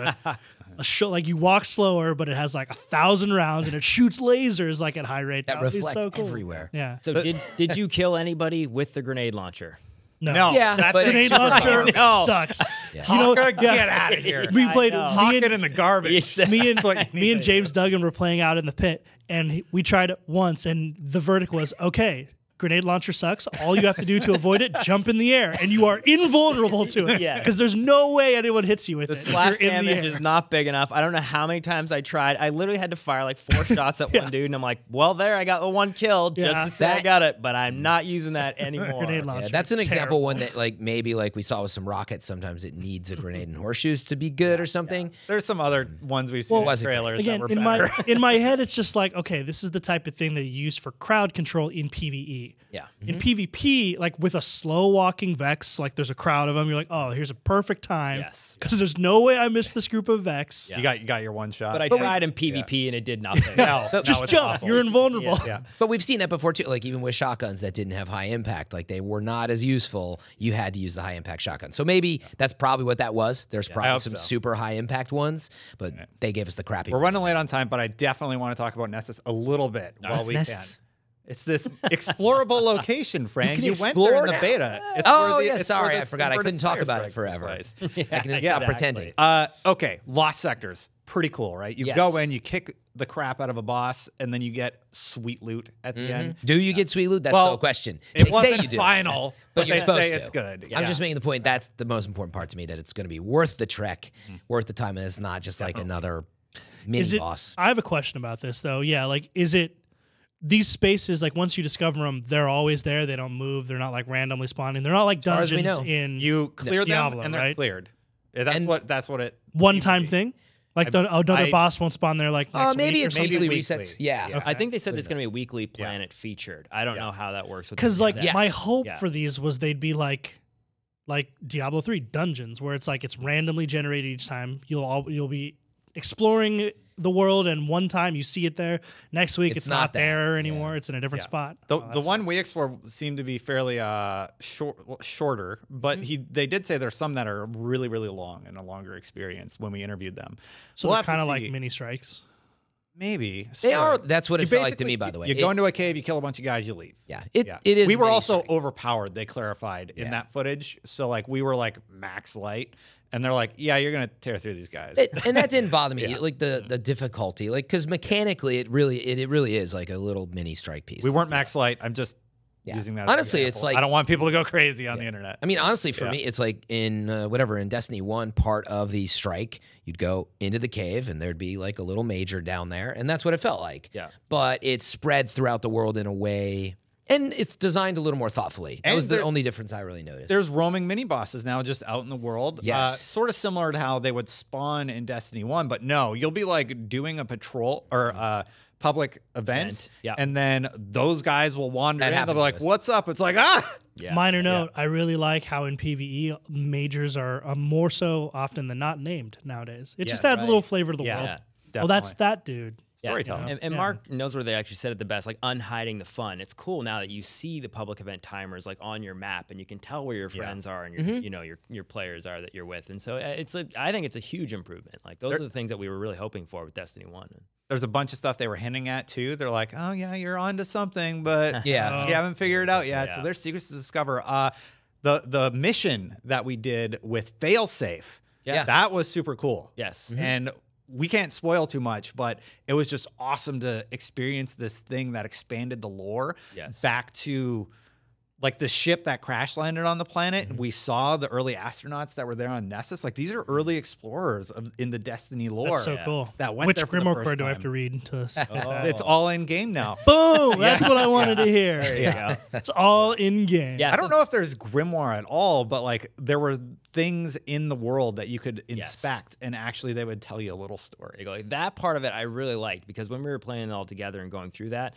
like you walk slower, but it has like 1,000 rounds, and it shoots lasers like at high rate. That would be reflect so cool. everywhere. Yeah. So did you kill anybody with the grenade launcher? No. Yeah, that's but Grenade launcher sucks. Yeah. You know, get out of here. we played Hawk it in the garbage. me and James Duggan were playing out in the pit, and we tried it once, and the verdict was, okay, grenade launcher sucks. All you have to do to avoid it, jump in the air, and you are invulnerable to it. Yeah. Because there's no way anyone hits you with The it. splash if you're in the damage air. is not big enough. I don't know how many times I tried. I literally had to fire like 4 shots at one dude, and I'm like, well, there, I got the 1 kill just Yeah. to say I got it, but I'm not using that anymore. Grenade launcher. Yeah, that's an example Terrible. one that like maybe like we saw with some rockets. Sometimes it needs a grenade and horseshoes to be good or something. There's some other ones we've seen in was it great? trailers Again, that were in better. in my head, it's just like, okay, this is the type of thing that you use for crowd control in PvE. Yeah. In PvP, like with a slow walking Vex, like there's a crowd of them, you're like, oh, here's a perfect time. Yes. Because there's no way I missed this group of Vex. Yeah. You got your one shot. But I tried in PvP and it did nothing. no, Just it's jump. awful. You're invulnerable. Yeah. But we've seen that before too. Like even with shotguns that didn't have high impact, like they were not as useful. You had to use the high impact shotgun. So maybe that's probably what that was. There's I probably hope some so. super high impact ones, but they gave us the crappy. We're running late on time, but I definitely want to talk about Nessus a little bit while What's we Nessus? can. It's this explorable location, Frank. can You went explore there in the now? beta. It's Oh, where yeah, it's sorry, where I this forgot. I inverted couldn't talk fire about strike it forever. takes I can stop exactly. pretending. Okay, Lost Sectors. Pretty cool, right? You Yes. go in, you kick the crap out of a boss, and then you get sweet loot at the end. Do you get sweet loot? That's Well, no question. It They wasn't say you do. final, but you're they supposed say to. it's good. I'm just making the point. That's the most important part to me, that it's going to be worth the trek, worth the time, and it's not just like another mini Is it? boss. I have a question about this though. Yeah, like is it these spaces? Like once you discover them, they're always there. They don't move. They're not like randomly spawning. They're not like far as we dungeons know. in You clear them, Diablo, and they're right? cleared. That's And- what it. one time thing. Like another boss won't spawn there like next Maybe week or it's something. weekly Maybe resets. weekly. Yeah. Yeah. I think they said there's going to be a weekly planet featured. I don't know how that works. Because like Yeah. my hope Yeah. for these was they'd be like Diablo 3 dungeons, where it's like it's randomly generated each time. You'll be exploring the world, and one time you see it there. Next week it's not that. there anymore. It's in a different spot. The Oh, that one we sucks. explored seemed to be fairly shorter, but they did say there's some that are really, really long and a longer experience when we interviewed them. So We'll they're have to kind of like see. mini strikes. Maybe They sort are. of. That's what it You felt like to basically- me, by the way. You go into a cave, you kill a bunch of guys, you leave. Yeah. It is. We were mini also strike. overpowered. They clarified in that footage, so like we were like max light, and they're like, "Yeah, you're gonna tear through these guys." And that didn't bother me. Like the difficulty, like because mechanically it really is like a little mini strike piece. we weren't max light. I'm just using that. As an Honestly, it's example. like- I don't want people to go crazy on the internet. I mean, honestly, for me, it's like in in Destiny 1, part of the strike, you'd go into the cave and there'd be like a little major down there, and that's what it felt like. Yeah. But it's spread throughout the world in a way, and it's designed a little more thoughtfully. That And was the there- only difference I really noticed. There's roaming mini bosses now just out in the world. Yes. Sort of similar to how they would spawn in Destiny 1, but no, you'll be like doing a patrol or public event, Yeah. and then those guys will wander That in. They'll happened be to like, us. "What's up?" It's like, ah! Yeah. Minor note: I really like how in PVE majors are more so often than not named nowadays. It just adds a little flavor to the Yeah, world. Yeah. Well, that's definitely. that dude. Storytelling. And Mark knows where they actually said it the best, like unhiding the fun. It's cool now that you see the public event timers like on your map, and you can tell where your friends are and your players are that you're with. And so I think it's a huge improvement. Like those are the things that we were really hoping for with Destiny 1. There's a bunch of stuff they were hinting at too. They're like, "Oh yeah, you're onto something, but Yeah. you haven't figured it out yet." Yeah. So there's secrets to discover. The mission that we did with Failsafe, Yeah. that was super cool. Yes. And we can't spoil too much, but it was just awesome to experience this thing that expanded the lore Yes. back to like the ship that crash landed on the planet. We saw the early astronauts that were there on Nessus. Like these are early explorers in the Destiny lore. That's so cool. That went Which there for the Grimoire first card do I have time. to read to see that? It's all in game now. Boom! That's what I wanted to hear. There you go. It's all in game. Yeah, I don't know if there's Grimoire at all, but like there were things in the world that you could Yes. inspect, and actually they would tell you a little story. There you go. Like, that part of it I really liked, because when we were playing it all together and going through that,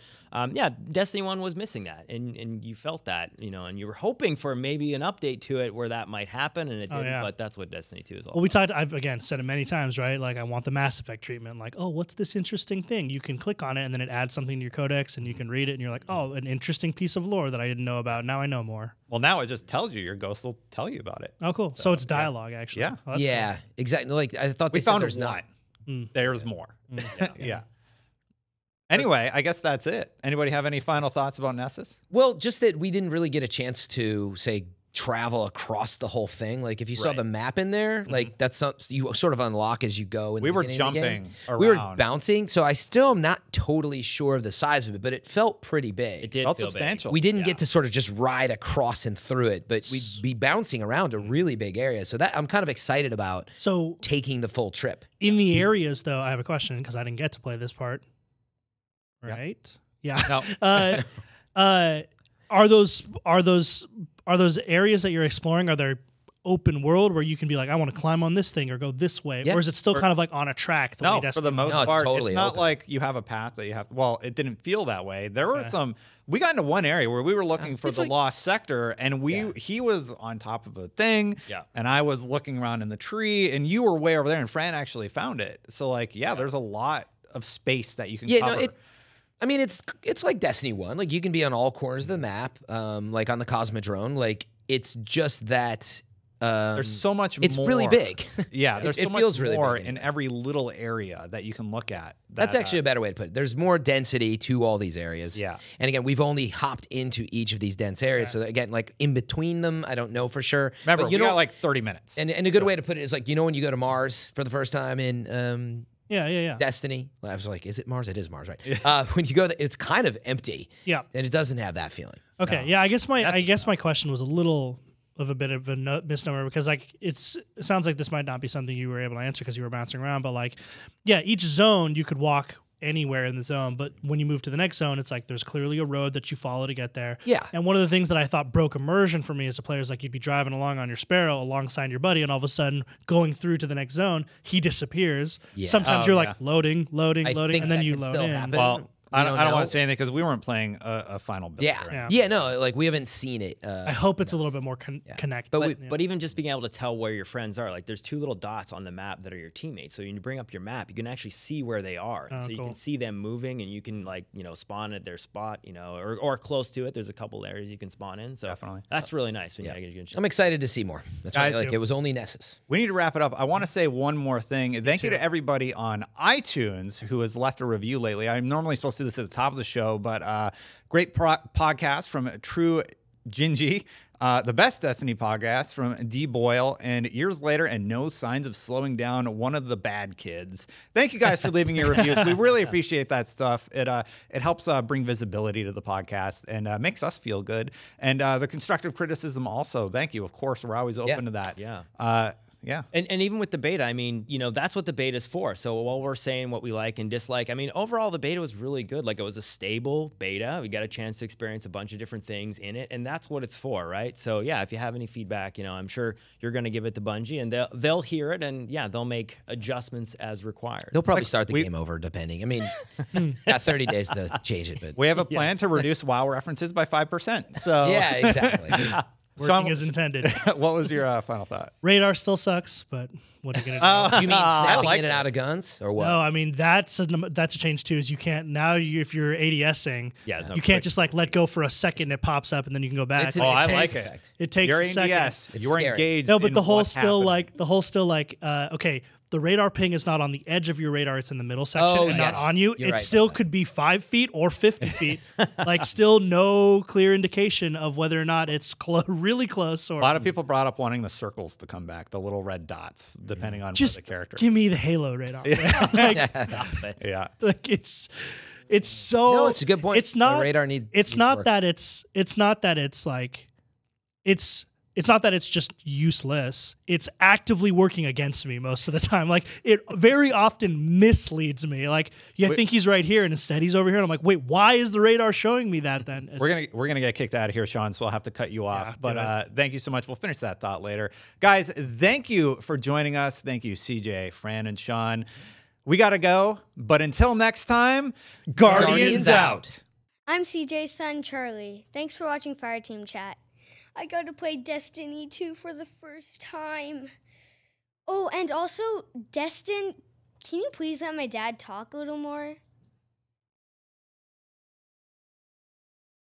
yeah, Destiny 1 was missing that, and you felt that, you know, and you were hoping for maybe an update to it where that might happen, and it didn't. yeah. But that's what Destiny 2 is all Well, we about. talked. I've again said it many times, right? Like I want the Mass Effect treatment. Like, oh, what's this interesting thing? You can click on it, and then it adds something to your codex, and you can read it, and you're like, oh, an interesting piece of lore that I didn't know about. Now I know more. Well, now it just tells you. Your ghost will tell you about it. Oh, cool. So it's dialogue, actually. Yeah. Oh, that's Yeah, exactly. Like I thought We they said found there's one. not. There's more. Yeah. Anyway, I guess that's it. Anybody have any final thoughts about Nessus? Well, just that we didn't really get a chance to say travel across the whole thing. Like if you saw Right. the map in there, like that's something you sort of unlock as you go. In We the were beginning of the game. jumping We were around. bouncing, so I still am not totally sure of the size of it, but it felt pretty big. It did Felt feel big. substantial. We didn't get to sort of just ride across and through it, but we'd be bouncing around a really big area. So that I'm kind of excited about So taking the full trip. in the areas, though, I have a question because I didn't get to play this part. Right? Yeah. No. Are those areas that you're exploring? Are there open world where you can be like, I want to climb on this thing or go this way, Yeah. or is it still kind of like on a track? The way No, for Destiny the most No, it's part, totally it's not open. like you have a path that you have. Well, it didn't feel that way. There were some. We got into one area where we were looking for It's the like- lost sector, and he was on top of a thing, Yeah. and I was looking around in the tree, and you were way over there, and Fran actually found it. So like, yeah, there's a lot of space that you can Yeah, cover. no, I mean, it's like Destiny 1. Like you can be on all corners of the map, like on the Cosmodrome. Like it's just that There's so much it's more. really big. Yeah, there's It so much feels really more big in every little area that you can look at. That's that, actually a better way to put it. There's more density to all these areas. Yeah. And again, we've only hopped into each of these dense areas. So that, again, like in between them, I don't know for sure. Remember, But we got like 30 minutes. and a good way to put it is like, you know, when you go to Mars for the first time in Yeah. Destiny, well, I was like, is it Mars? It is Mars, right? When you go there, it's kind of empty. Yeah. And it doesn't have that feeling. Okay. Yeah. I guess my question was a little of a bit of a misnomer because like it sounds like this might not be something you were able to answer because you were bouncing around, but like, yeah, each zone you could walk anywhere in the zone, but when you move to the next zone, it's like there's clearly a road that you follow to get there. Yeah. And one of the things that I thought broke immersion for me as a player is like you'd be driving along on your Sparrow alongside your buddy, and all of a sudden going through to the next zone, he disappears. Yeah. Sometimes Oh, you're yeah. like loading, I think and then that you can load still in. happen. Well, I don't know. want to say anything because we weren't playing a final build. Yeah. right? Yeah. No, like we haven't seen it. I hope it's a little bit more connected. But even just being able to tell where your friends are, like there's two little dots on the map that are your teammates. So when you bring up your map, you can actually see where they are. So you cool. can see them moving, and you can like, you know, spawn at their spot, you know, or close to it. There's a couple areas you can spawn in. So Definitely. that's really nice when you get a I'm excited to see more. That's right. Guys, Like it was only Nessus. We need to wrap it up. I want to say one more thing. Thank you to everybody on iTunes who has left a review lately. I'm normally supposed to do this at the top of the show, but great podcast from True Gingy, the best Destiny podcast from D Boyle, and Years Later and No Signs of Slowing Down, one of the bad kids. Thank you guys for leaving your reviews. We really appreciate that stuff. It helps bring visibility to the podcast and makes us feel good. And the constructive criticism also. Thank you. Of course, we're always open to that. Yeah. Yeah. And even with the beta, I mean, you know, that's what the beta is for. So while we're saying what we like and dislike, I mean, overall, the beta was really good. Like, it was a stable beta. We got a chance to experience a bunch of different things in it, and that's what it's for, right? So, yeah, if you have any feedback, you know, I'm sure you're going to give it to Bungie, and they'll hear it, and, yeah, they'll make adjustments as required. They'll probably start the game over, depending. I mean, got 30 days to change it, but We have a plan to reduce WoW references by 5%. So yeah, exactly. Working as intended. what was your final thought? Radar still sucks, but what are you gonna do? You mean snapping like in and out of guns, or what? No, I mean that's a change too. Is you can't now if you're ADSing, Yeah, it's no you can't just like let go for a second. It pops up and then you can go back. It's an I intense like it. effect. It takes You're a second. ADS. It's You're scary. engaged. No, but in the whole what's still happening. okay. The radar ping is not on the edge of your radar; it's in the middle section Oh, and yes. not on you. You're It right still about that. could be 5 feet or 50 feet. Like still no clear indication of whether or not it's really close or. A lot of people brought up wanting the circles to come back, the little red dots, depending on just where the character. give me the Halo radar. Yeah. like it's It's so. No, it's a good point. It's not. The radar needs not work. that it's. It's not that it's like. It's not that it's just useless. It's actively working against me most of the time. Like, it very often misleads me. Like, you think he's right here, and instead he's over here. And I'm like, wait, why is the radar showing me that then? We're gonna get kicked out of here, Sean, so I'll have to cut you off. But thank you so much. We'll finish that thought later. Guys, thank you for joining us. Thank you, CJ, Fran, and Sean. We gotta go, but until next time, Guardians out. I'm CJ's son, Charlie. Thanks for watching Fireteam Chat. I got to play Destiny 2 for the first time. Oh, and also, Destin, can you please let my dad talk a little more?